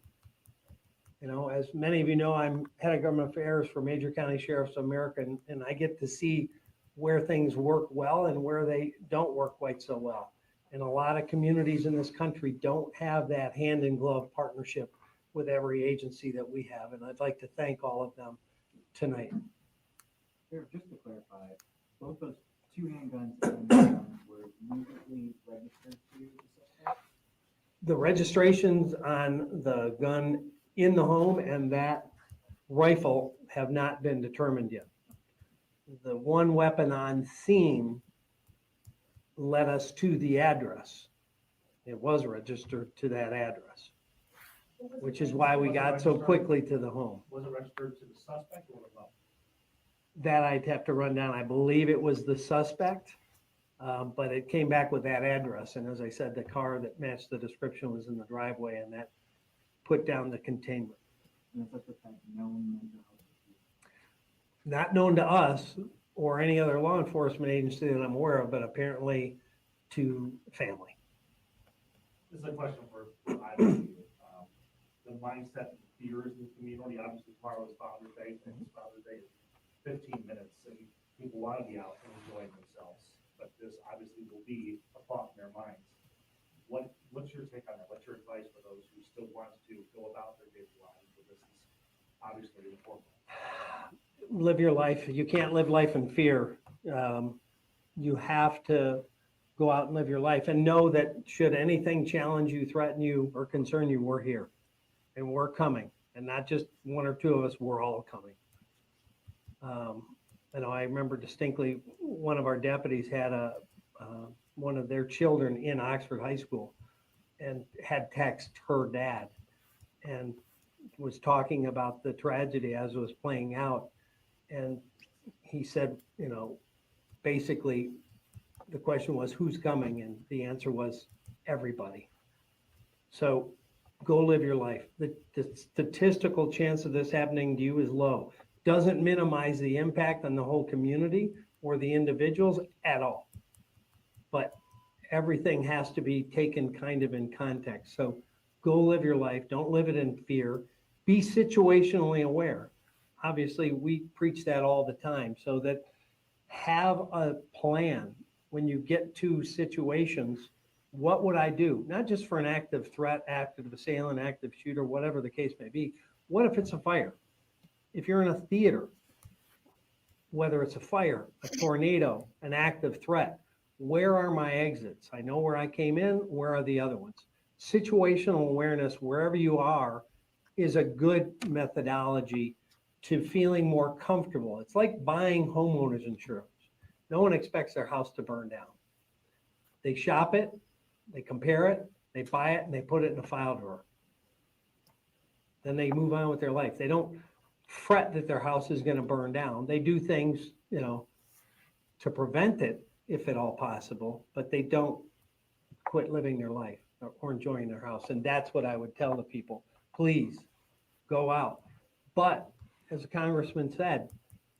You know, as many of you know, I'm head of government affairs for Major County Sheriffs of America, and I get to see where things work well and where they don't work quite so well. And a lot of communities in this country don't have that hand-in-glove partnership with every agency that we have. And I'd like to thank all of them tonight. Just to clarify, both those 2 handguns and guns were immediately registered to the suspect? The registrations on the gun in the home and that rifle have not been determined yet. The one weapon on scene led us to the address. It was registered to that address, which is why we got so quickly to the home. Was it registered to the suspect or the That I'd have to run down. I believe it was the suspect, but it came back with that address. And as I said, the car that matched the description was in the driveway, and that put down the containment. And it's like the type known mental health issue. Not known to us or any other law enforcement agency that I'm aware of, but apparently to family. This is a question for either. The mindset and fears in the community. Obviously, tomorrow is Father's Day, and Father's Day is 15 minutes, and people want to be out and enjoying themselves. But this obviously will be a thought in their minds. What's your take on that? What's your advice for those who still want to go about their daily lives? But this is obviously important. Live your life. You can't live life in fear. You have to go out and live your life and know that should anything challenge you, threaten you, or concern you, we're here and we're coming. And not just one or two of us, we're all coming. I remember distinctly one of our deputies had one of their children in Oxford High School and had texted her dad and was talking about the tragedy as it was playing out. And he said, basically the question was, who's coming? And the answer was everybody. So go live your life. The statistical chance of this happening to you is low. Doesn't minimize the impact on the whole community or the individuals at all. But everything has to be taken kind of in context. So go live your life. Don't live it in fear. Be situationally aware. Obviously, we preach that all the time, so that have a plan when you get to situations. What would I do? Not just for an active threat, active assailant, active shooter, whatever the case may be. What if it's a fire? If you're in a theater, whether it's a fire, a tornado, an active threat, where are my exits? I know where I came in, where are the other ones? Situational awareness, wherever you are, is a good methodology to feeling more comfortable. It's like buying homeowners insurance. No one expects their house to burn down. They shop it, they compare it, they buy it, and they put it in a file drawer. Then they move on with their life. They don't fret that their house is going to burn down. They do things, to prevent it, if at all possible, but they don't quit living their life or enjoying their house. And that's what I would tell the people. Please go out. But as the congressman said,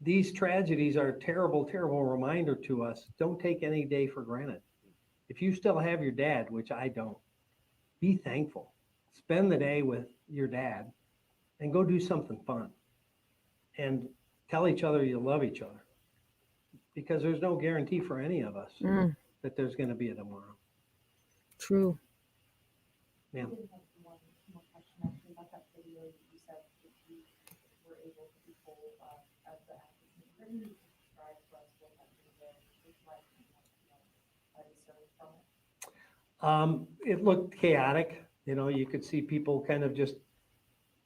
these tragedies are a terrible, terrible reminder to us. Don't take any day for granted. If you still have your dad, which I don't, be thankful. Spend the day with your dad and go do something fun. And tell each other you love each other. Because there's no guarantee for any of us that there's going to be a tomorrow. True. Yeah. It looked chaotic. You could see people kind of just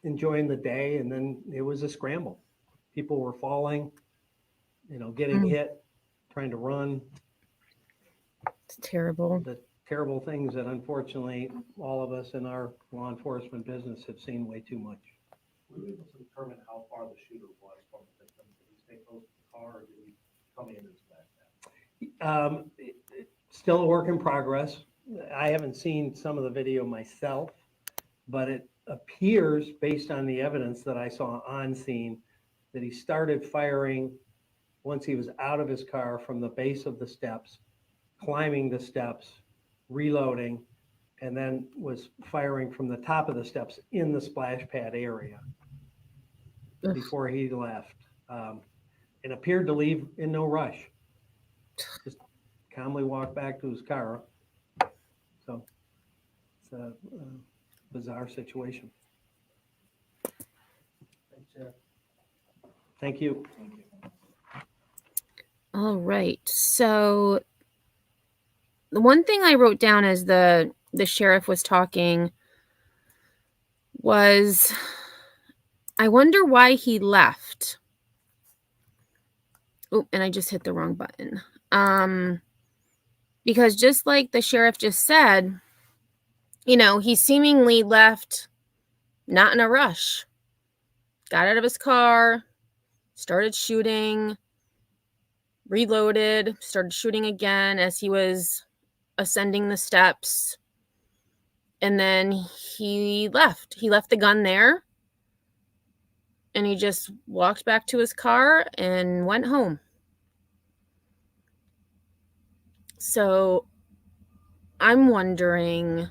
enjoying the day, and then it was a scramble. People were falling, getting hit, trying to run. It's terrible. The terrible things that unfortunately all of us in our law enforcement business have seen way too much. Were you able to determine how far the shooter was from the victim? Did he stay close to the car, or did he come into the splash pad? Still a work in progress. I haven't seen some of the video myself, but it appears, based on the evidence that I saw on scene, that he started firing once he was out of his car from the base of the steps, climbing the steps, reloading, and then was firing from the top of the steps in the splash pad area before he left, and appeared to leave in no rush. Just calmly walked back to his car. So it's a bizarre situation. Thanks, Chair. Thank you. All right. So the one thing I wrote down as the sheriff was talking was, I wonder why he left. Oh, and I just hit the wrong button. Because just like the sheriff just said, he seemingly left not in a rush. Got out of his car, started shooting, reloaded, started shooting again as he was ascending the steps. And then he left. He left the gun there. And he just walked back to his car and went home. So I'm wondering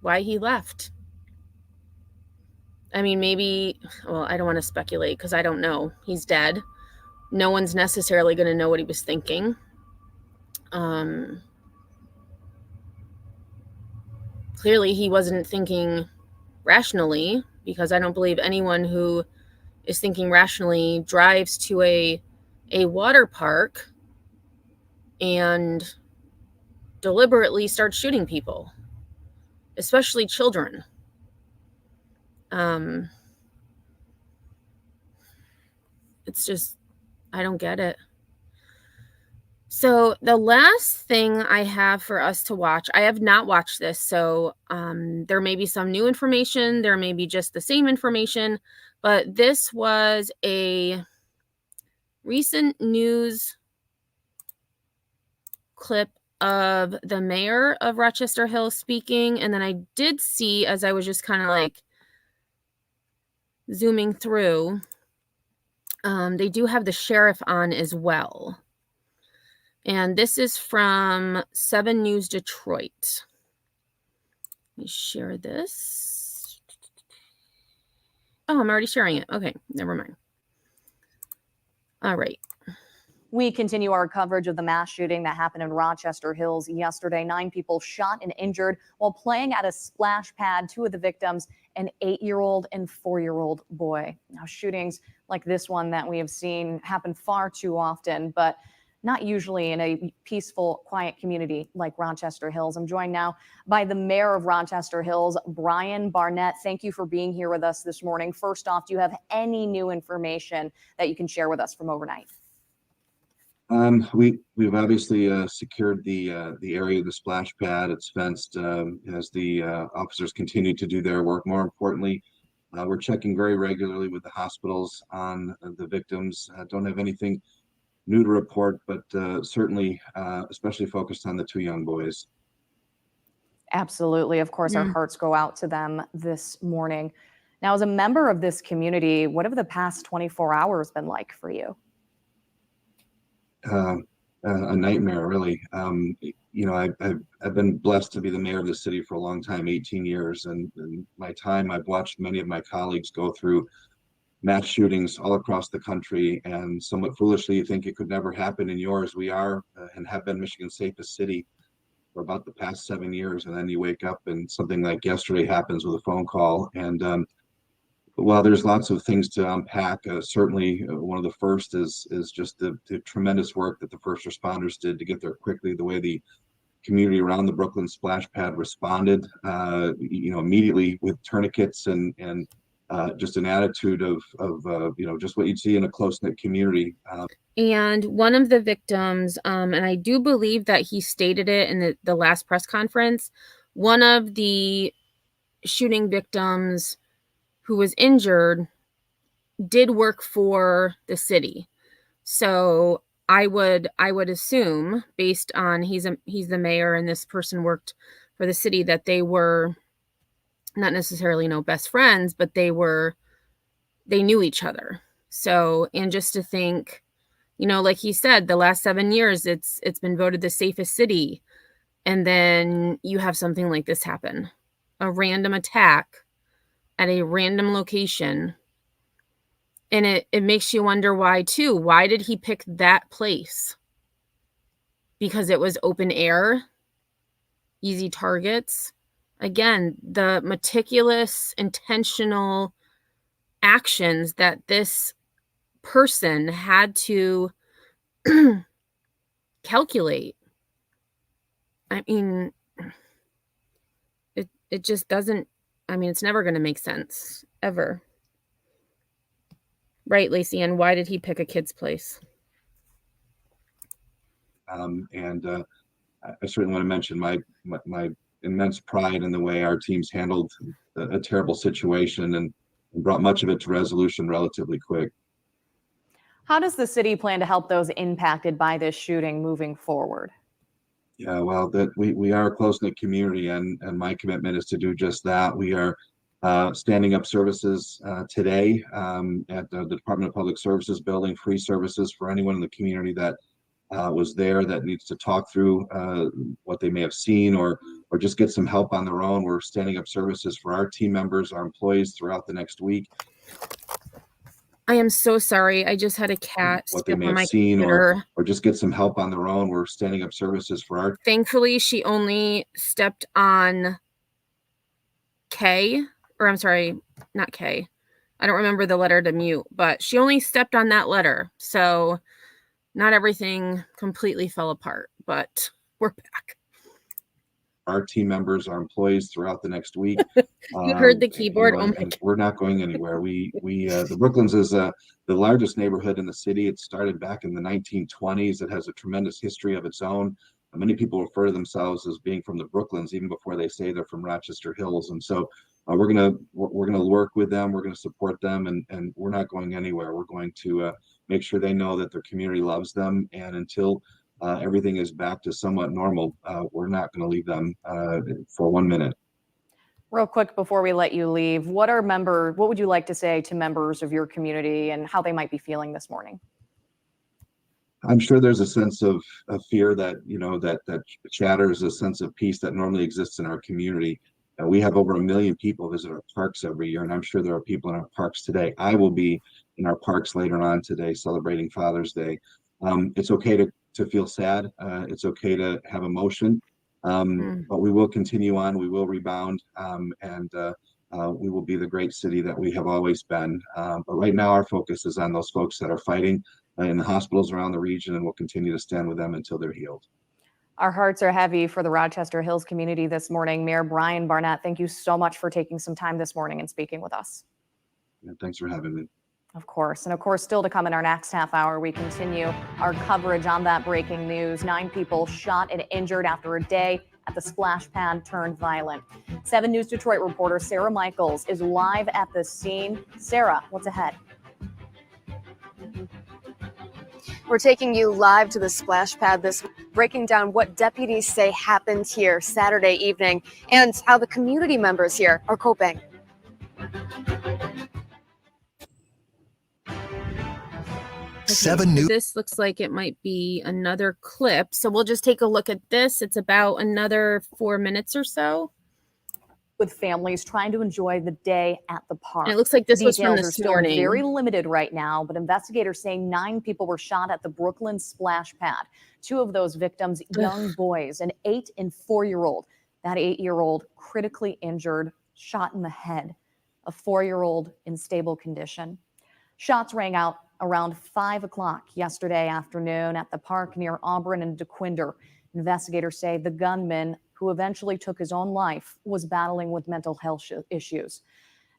why he left. I mean, maybe, well, I don't want to speculate because I don't know. He's dead. No one's necessarily going to know what he was thinking. Clearly, he wasn't thinking rationally, because I don't believe anyone who is thinking rationally drives to a water park and deliberately starts shooting people, especially children. It's just, I don't get it. So the last thing I have for us to watch, I have not watched this, so there may be some new information, there may be just the same information, but this was a recent news clip of the mayor of Rochester Hills speaking, and then I did see, as I was just kind of like zooming through, they do have the sheriff on as well. And this is from 7 News Detroit. Let me share this. Oh, I'm already sharing it. Okay, never mind. All right. We continue our coverage of the mass shooting that happened in Rochester Hills yesterday. 9 people shot and injured while playing at a splash pad. 2 of the victims, an 8-year-old and 4-year-old boy. Now, shootings like this one that we have seen happen far too often, but not usually in a peaceful, quiet community like Rochester Hills. I'm joined now by the mayor of Rochester Hills, Brian Barnett. Thank you for being here with us this morning. First off, do you have any new information that you can share with us from overnight? We've obviously secured the area of the splash pad. It's fenced as the officers continue to do their work. More importantly, we're checking very regularly with the hospitals on the victims. Don't have anything new to report, but certainly especially focused on the 2 young boys. Absolutely. Of course, our hearts go out to them this morning. Now, as a member of this community, what have the past 24 hours been like for you? A nightmare, really. I've been blessed to be the mayor of the city for a long time, 18 years, and my time I've watched many of my colleagues go through mass shootings all across the country, and somewhat foolishly you think it could never happen in yours. We are and have been Michigan's safest city for about the past 7 years, and then you wake up and something like yesterday happens with a phone call. And while there's lots of things to unpack, certainly one of the first is just the tremendous work that the first responders did to get there quickly, the way the community around the Brooklyn splash pad responded, immediately with tourniquets and just an attitude of just what you'd see in a close-knit community. And one of the victims, and I do believe that he stated it in the last press conference, one of the shooting victims who was injured did work for the city. So I would assume, based on he's the mayor and this person worked for the city, that they were not necessarily best friends, but they knew each other. So, and just to think, like he said, the last 7 years, it's been voted the safest city. And then you have something like this happen, a random attack at a random location. And it makes you wonder why too. Why did he pick that place? Because it was open air, easy targets. Again, the meticulous, intentional actions that this person had to calculate. I mean, it just doesn't, it's never going to make sense, ever. Right, Lacey, and why did he pick a kid's place? I certainly want to mention my immense pride in the way our teams handled a terrible situation and brought much of it to resolution relatively quick. How does the city plan to help those impacted by this shooting moving forward? Yeah, well, we are a close-knit community, and my commitment is to do just that. We are standing up services today at the Department of Public Services building, free services for anyone in the community that was there that needs to talk through what they may have seen or just get some help on their own. We're standing up services for our team members, our employees throughout the next week. I am so sorry. I just had a cat What they step may on have my seen computer. or just get some help on their own. We're standing up services for our. Thankfully, she only stepped on K, or I'm sorry, not K. I don't remember the letter to mute, but she only stepped on that letter. So not everything completely fell apart, but we're back. Our team members, our employees throughout the next week. You heard the keyboard. You know, Oh my and we're not going anywhere. The Brooklands is the largest neighborhood in the city. It started back in the 1920s. It has a tremendous history of its own. Many people refer to themselves as being from the Brooklands even before they say they're from Rochester Hills. And so we're gonna work with them. We're gonna support them, and we're not going anywhere. We're going to make sure they know that their community loves them. And until everything is back to somewhat normal, we're not going to leave them for 1 minute. Real quick before we let you leave, what would you like to say to members of your community and how they might be feeling this morning? I'm sure there's a sense of fear that, you know, that shatters a sense of peace that normally exists in our community. We have over 1 million people visit our parks every year, and I'm sure there are people in our parks today. I will be in our parks later on today celebrating Father's Day. It's okay to feel sad. It's okay to have emotion, but we will continue on. We will rebound, and we will be the great city that we have always been. But right now, our focus is on those folks that are fighting in the hospitals around the region, and we'll continue to stand with them until they're healed. Our hearts are heavy for the Rochester Hills community this morning. Mayor Brian Barnett, thank you so much for taking some time this morning and speaking with us. Yeah, thanks for having me. Of course. And of course, still to come in our next half hour, we continue our coverage on that breaking news. 9 people shot and injured after a day at the splash pad turned violent. 7 News Detroit reporter Sarah Michaels is live at the scene. Sarah, what's ahead? We're taking you live to the splash pad breaking down what deputies say happened here Saturday evening and how the community members here are coping. This looks like it might be another clip. So we'll just take a look at this. It's about another 4 minutes or so. With families trying to enjoy the day at the park. And it looks like this was from Details are this still morning. very limited right now, but investigators say 9 people were shot at the Brooklyn splash pad. 2 of those victims, young boys, an 8 and 4-year-old. That 8-year-old critically injured, shot in the head. A 4-year-old in stable condition. Shots rang out around 5 o'clock yesterday afternoon at the park near Auburn and DeQuinder. Investigators say the gunman, who eventually took his own life, was battling with mental health issues.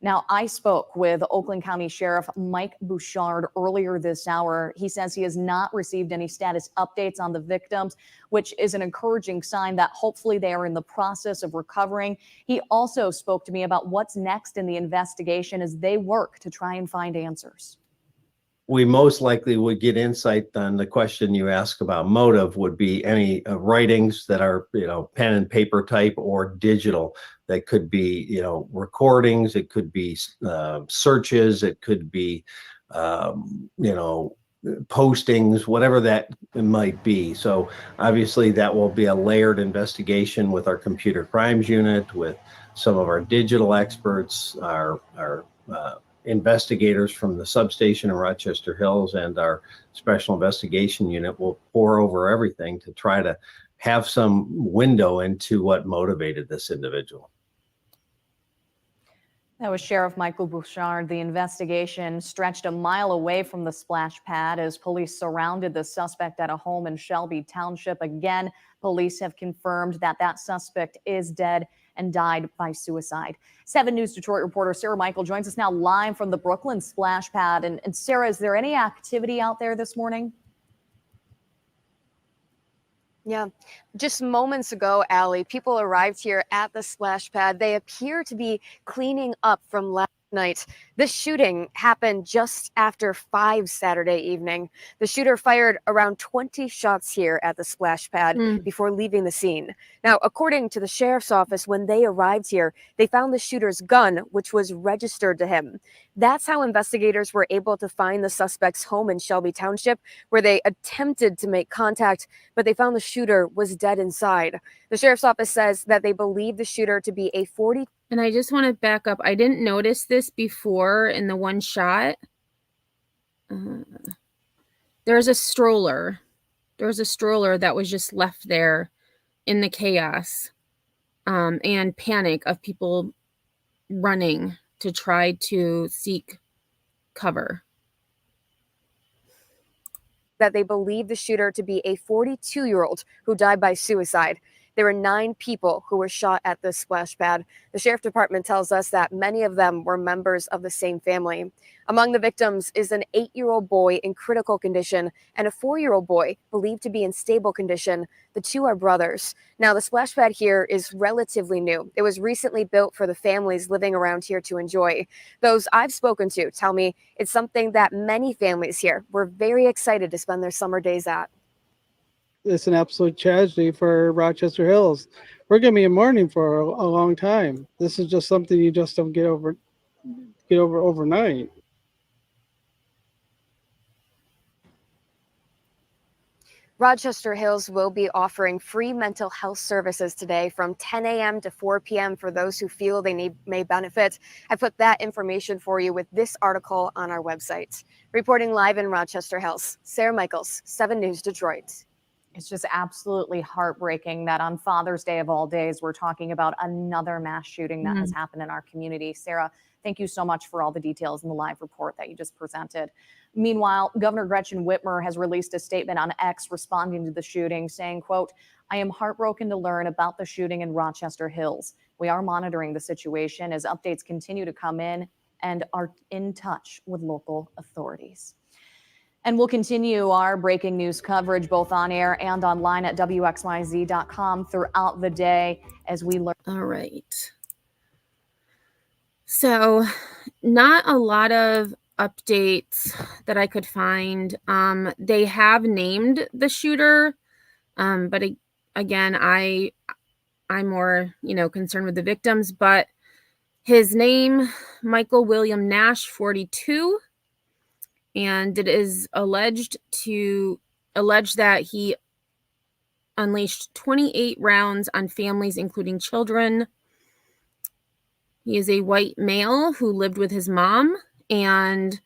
Now, I spoke with Oakland County Sheriff Mike Bouchard earlier this hour. He says he has not received any status updates on the victims, which is an encouraging sign that hopefully they are in the process of recovering. He also spoke to me about what's next in the investigation as they work to try and find answers. We most likely would get insight on the question you ask about motive would be any writings that are, pen and paper type or digital that could be, recordings. It could be searches. It could be, postings, whatever that might be. So obviously that will be a layered investigation with our computer crimes unit, with some of our digital experts, our investigators from the substation in Rochester Hills, and our special investigation unit will pore over everything to try to have some window into what motivated this individual. That was Sheriff Michael Bouchard. The investigation stretched a mile away from the splash pad as police surrounded the suspect at a home in Shelby Township. Again, police have confirmed that that suspect is dead and died by suicide. 7 News Detroit reporter Sarah Michael joins us now live from the Brooklyn splash pad. And Sarah, is there any activity out there this morning? Yeah, just moments ago, Allie, people arrived here at the splash pad. They appear to be cleaning up from last night. This shooting happened just after 5 Saturday evening. The shooter fired around 20 shots here at the splash pad before leaving the scene. Now, according to the sheriff's office, when they arrived here, they found the shooter's gun, which was registered to him. That's how investigators were able to find the suspect's home in Shelby Township, where they attempted to make contact, but they found the shooter was dead inside. The sheriff's office says that they believe the shooter to be a 40. And I just want to back up. I didn't notice this before in the one shot. There's a stroller. There's a stroller that was just left there in the chaos and panic of people running to try to seek cover. That they believe the shooter to be a 42-year-old who died by suicide. There were 9 people who were shot at this splash pad. The sheriff department tells us that many of them were members of the same family. Among the victims is an 8-year-old boy in critical condition and a 4-year-old boy believed to be in stable condition. The 2 are brothers. Now, the splash pad here is relatively new. It was recently built for the families living around here to enjoy. Those I've spoken to tell me it's something that many families here were very excited to spend their summer days at. It's an absolute tragedy for Rochester Hills. We're going to be in mourning for a long time. This is just something you just don't get over overnight. Rochester Hills will be offering free mental health services today from 10 a.m. to 4 p.m. for those who feel they may benefit. I put that information for you with this article on our website. Reporting live in Rochester Hills, Sarah Michaels, 7 News Detroit. It's just absolutely heartbreaking that on Father's Day of all days, we're talking about another mass shooting that has happened in our community. Sarah, thank you so much for all the details in the live report that you just presented. Meanwhile, Governor Gretchen Whitmer has released a statement on X responding to the shooting, saying, quote, "I am heartbroken to learn about the shooting in Rochester Hills. We are monitoring the situation as updates continue to come in and are in touch with local authorities." And we'll continue our breaking news coverage both on air and online at WXYZ.com throughout the day as we learn. All right. So, not a lot of updates that I could find. They have named the shooter, but again, I'm more, concerned with the victims. But his name, Michael William Nash, 42. And it is alleged that he unleashed 28 rounds on families, including children. He is a white male who lived with his mom. And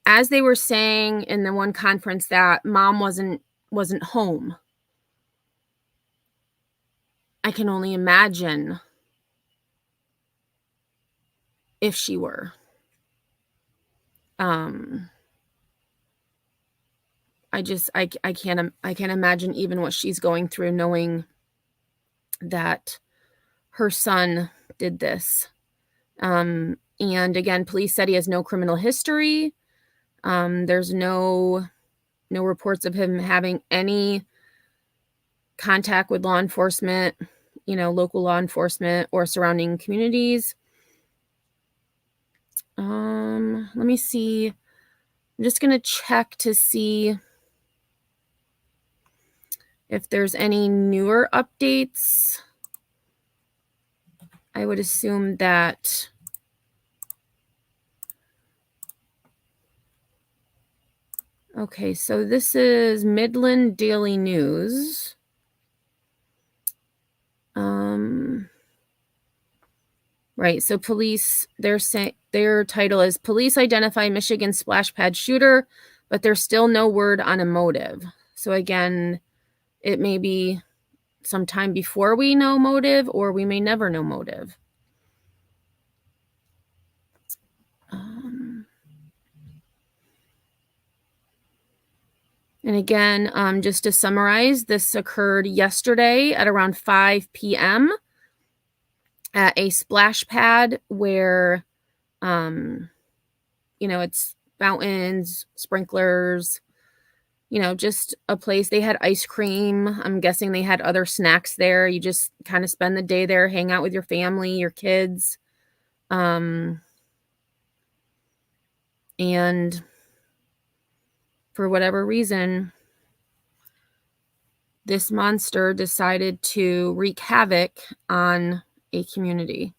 as they were saying in the one conference that mom wasn't home, I can only imagine if she were. I can't imagine even what she's going through, knowing that her son did this. And again, police said he has no criminal history. There's no reports of him having any contact with law enforcement, local law enforcement or surrounding communities. Let me see. I'm just going to check to see if there's any newer updates. I would assume that okay, so this is Midland Daily News. Right, so police, their title is Police Identify Michigan Splash Pad Shooter, but there's still no word on a motive. So again, it may be sometime before we know motive, or we may never know motive. And again, just to summarize, this occurred yesterday at around 5 p.m. at a splash pad where, it's fountains, sprinklers, just a place. They had ice cream. I'm guessing they had other snacks there. You just kind of spend the day there, hang out with your family, your kids. And for whatever reason, this monster decided to wreak havoc on a community.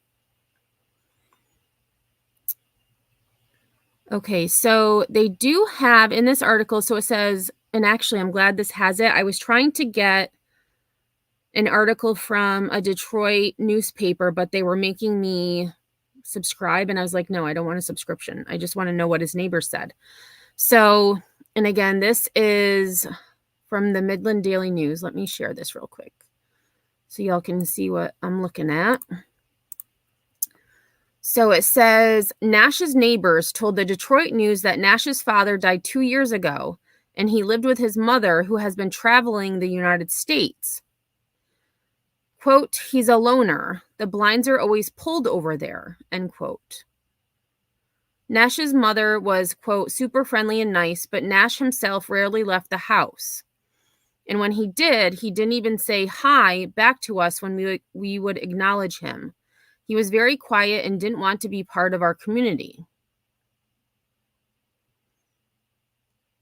Okay, so they do have in this article, so it says, and actually I'm glad this has it. I was trying to get an article from a Detroit newspaper, but they were making me subscribe, and I was like, no, I don't want a subscription. I just want to know what his neighbors said. So, and again, this is from the Midland Daily News. Let me share this real quick so y'all can see what I'm looking at. So it says, Nash's neighbors told the Detroit News that Nash's father died 2 years ago, and he lived with his mother, who has been traveling the United States. Quote, he's a loner. The blinds are always pulled over there, end quote. Nash's mother was, quote, super friendly and nice, but Nash himself rarely left the house. And when he did, he didn't even say hi back to us when we would acknowledge him. He was very quiet and didn't want to be part of our community.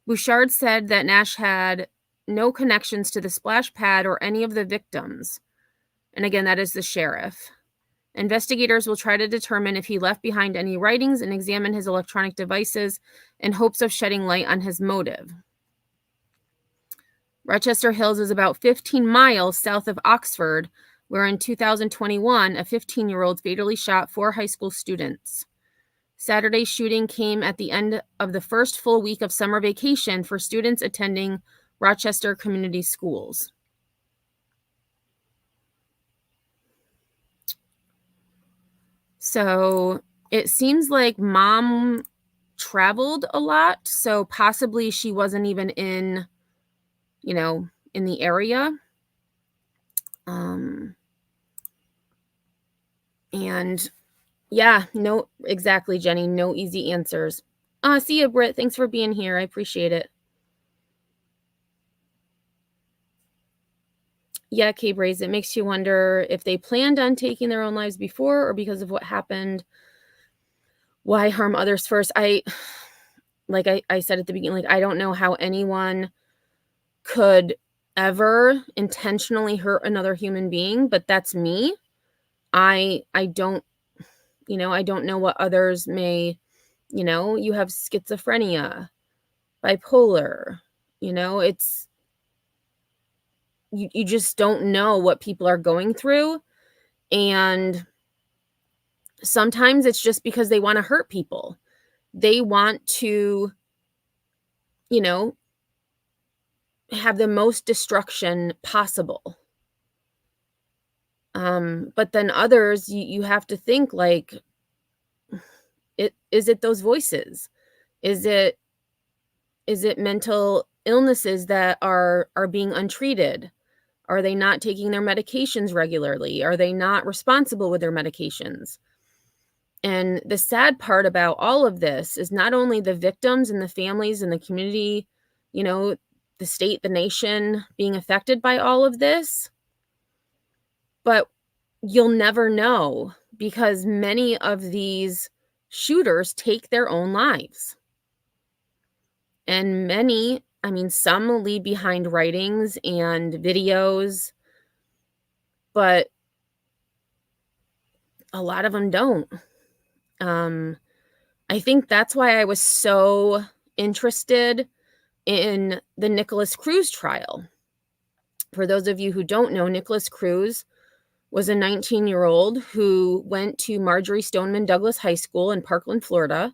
Bouchard said that Nash had no connections to the splash pad or any of the victims. And again, that is the sheriff. Investigators will try to determine if he left behind any writings and examine his electronic devices in hopes of shedding light on his motive. Rochester Hills is about 15 miles south of Oxford, where in 2021, a 15-year-old fatally shot 4 high school students. Saturday's shooting came at the end of the first full week of summer vacation for students attending Rochester Community Schools. So it seems like mom traveled a lot, so possibly she wasn't even in, in the area. And yeah, no, exactly, Jenny. No easy answers. See you, Britt. Thanks for being here. I appreciate it. Yeah, K-Braze, it makes you wonder if they planned on taking their own lives before or because of what happened. Why harm others first? I said at the beginning, I don't know how anyone could ever intentionally hurt another human being, but that's me. I don't, I don't know what others may, you have schizophrenia, bipolar, it's, you just don't know what people are going through. And sometimes it's just because they want to hurt people. They want to, have the most destruction possible. But then others, you have to think like, is it those voices? Is it mental illnesses that are being untreated? Are they not taking their medications regularly? Are they not responsible with their medications? And the sad part about all of this is not only the victims and the families and the community, the state, the nation being affected by all of this, but you'll never know because many of these shooters take their own lives. And many, some leave behind writings and videos, but a lot of them don't. I think that's why I was so interested in the Nicholas Cruz trial. For those of you who don't know, Nicholas Cruz was a 19-year-old who went to Marjorie Stoneman Douglas High School in Parkland, Florida,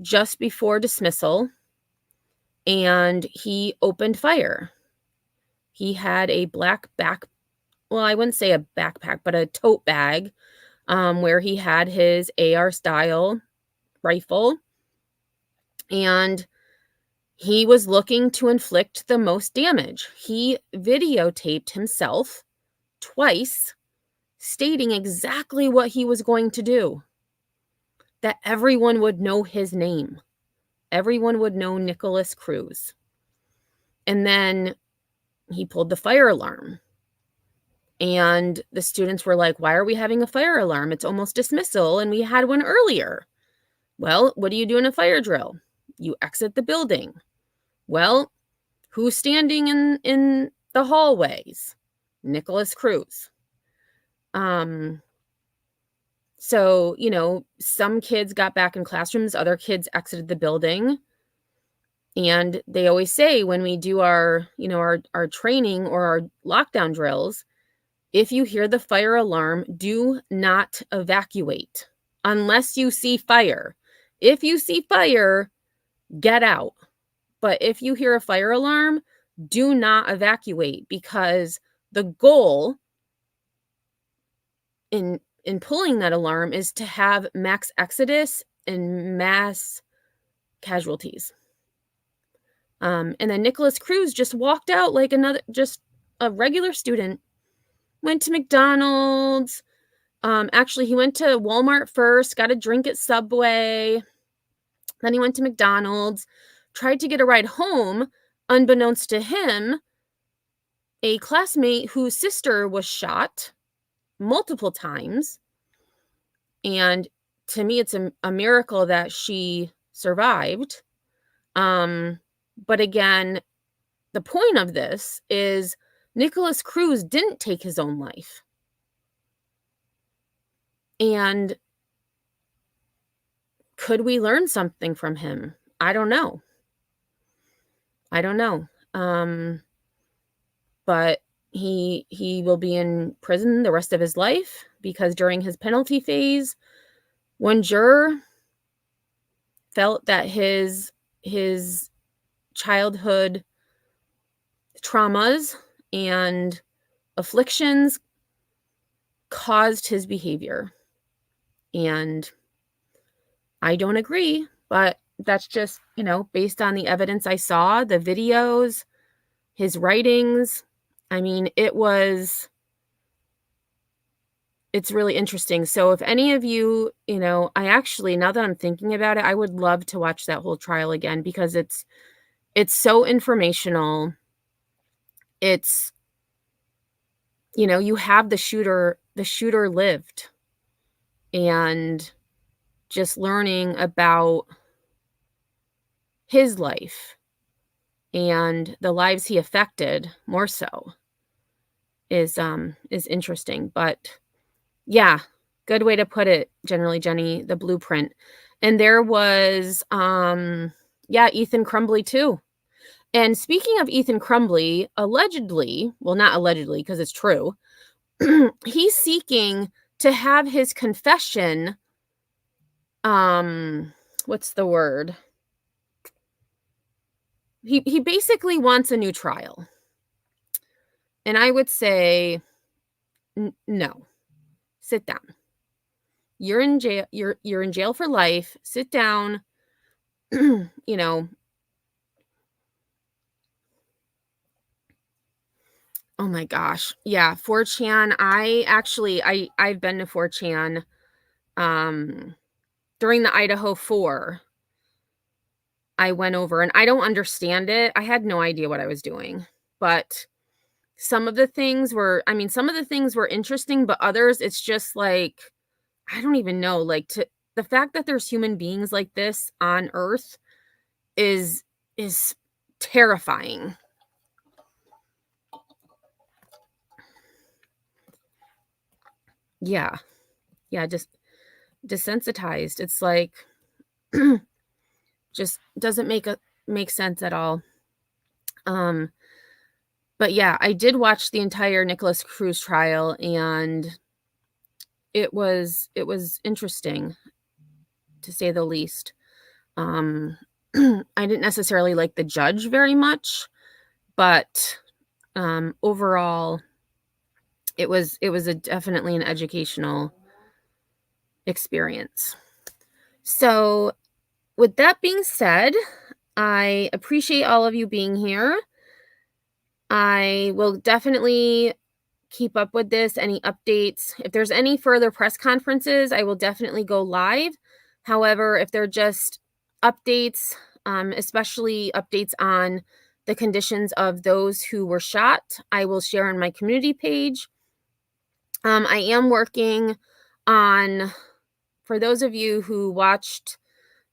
just before dismissal, and he opened fire. He had a black I wouldn't say a backpack, but a tote bag where he had his AR-style rifle, and he was looking to inflict the most damage. He videotaped himself twice, stating exactly what he was going to do, that everyone would know his name. Everyone would know Nicholas Cruz. And then he pulled the fire alarm. And the students were like, why are we having a fire alarm? It's almost dismissal, and we had one earlier. Well, what do you do in a fire drill? You exit the building. Well, who's standing in the hallways? Nicholas Cruz. So, some kids got back in classrooms, other kids exited the building. And they always say when we do our training or our lockdown drills, if you hear the fire alarm, do not evacuate unless you see fire. If you see fire, get out. But if you hear a fire alarm, do not evacuate, because the goal in pulling that alarm is to have max exodus and mass casualties. And then Nicholas Cruz just walked out like just a regular student, went to McDonald's. Actually, he went to Walmart first, got a drink at Subway. Then he went to McDonald's, tried to get a ride home. Unbeknownst to him, a classmate whose sister was shot multiple times. And to me, it's a miracle that she survived. But again, the point of this is Nicholas Cruz didn't take his own life. And could we learn something from him? I don't know. But he will be in prison the rest of his life, because during his penalty phase, one juror felt that his childhood traumas and afflictions caused his behavior. And I don't agree, but that's just, based on the evidence I saw, the videos, his writings. I mean, it's really interesting. So if any of you, I actually, now that I'm thinking about it, I would love to watch that whole trial again, because it's so informational. It's, you have the shooter lived, and just learning about his life and the lives he affected more so is interesting. But yeah, good way to put it, generally, Jenny, the blueprint. And there was Ethan Crumbly too. And speaking of Ethan Crumbly, allegedly, well, not allegedly because it's true, he's seeking to have his confession, what's the word? He basically wants a new trial. And I would say, no. Sit down. You're in jail. You're in jail for life. Sit down. Oh my gosh. Yeah, 4chan. I've been to 4chan during the Idaho 4. I went over, and I don't understand it. I had no idea what I was doing. But some of the things were interesting, but others, it's just like, I don't even know, like, the fact that there's human beings like this on Earth is terrifying. Yeah, just desensitized. It's like, just doesn't make sense at all. But yeah, I did watch the entire Nicholas Cruz trial, and it was interesting, to say the least. I didn't necessarily like the judge very much, but overall, it was definitely an educational experience. So, with that being said, I appreciate all of you being here. I will definitely keep up with this, any updates. If there's any further press conferences, I will definitely go live. However, if they're just updates, especially updates on the conditions of those who were shot, I will share on my community page. I am working on, for those of you who watched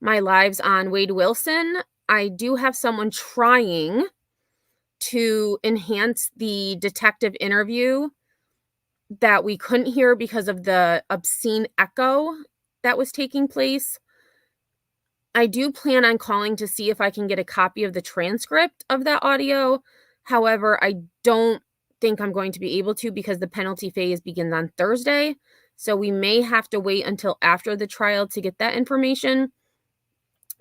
my lives on Wade Wilson, I do have someone trying to enhance the detective interview that we couldn't hear because of the obscene echo that was taking place. I do plan on calling to see if I can get a copy of the transcript of that audio. However, I don't think I'm going to be able to because the penalty phase begins on Thursday. So we may have to wait until after the trial to get that information.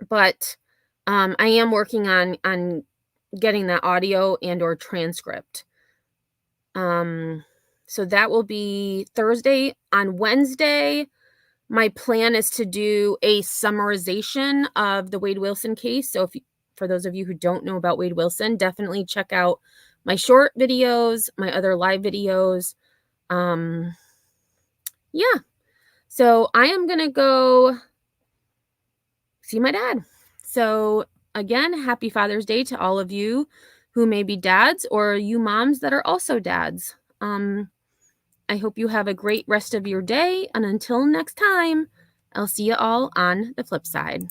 But I am working on getting that audio and or transcript. So that will be Thursday. On Wednesday, my plan is to do a summarization of the Wade Wilson case. So for those of you who don't know about Wade Wilson, definitely check out my short videos, my other live videos. Yeah. So I am going to go see my dad. So again, happy Father's Day to all of you who may be dads or you moms that are also dads. I hope you have a great rest of your day. And until next time, I'll see you all on the flip side.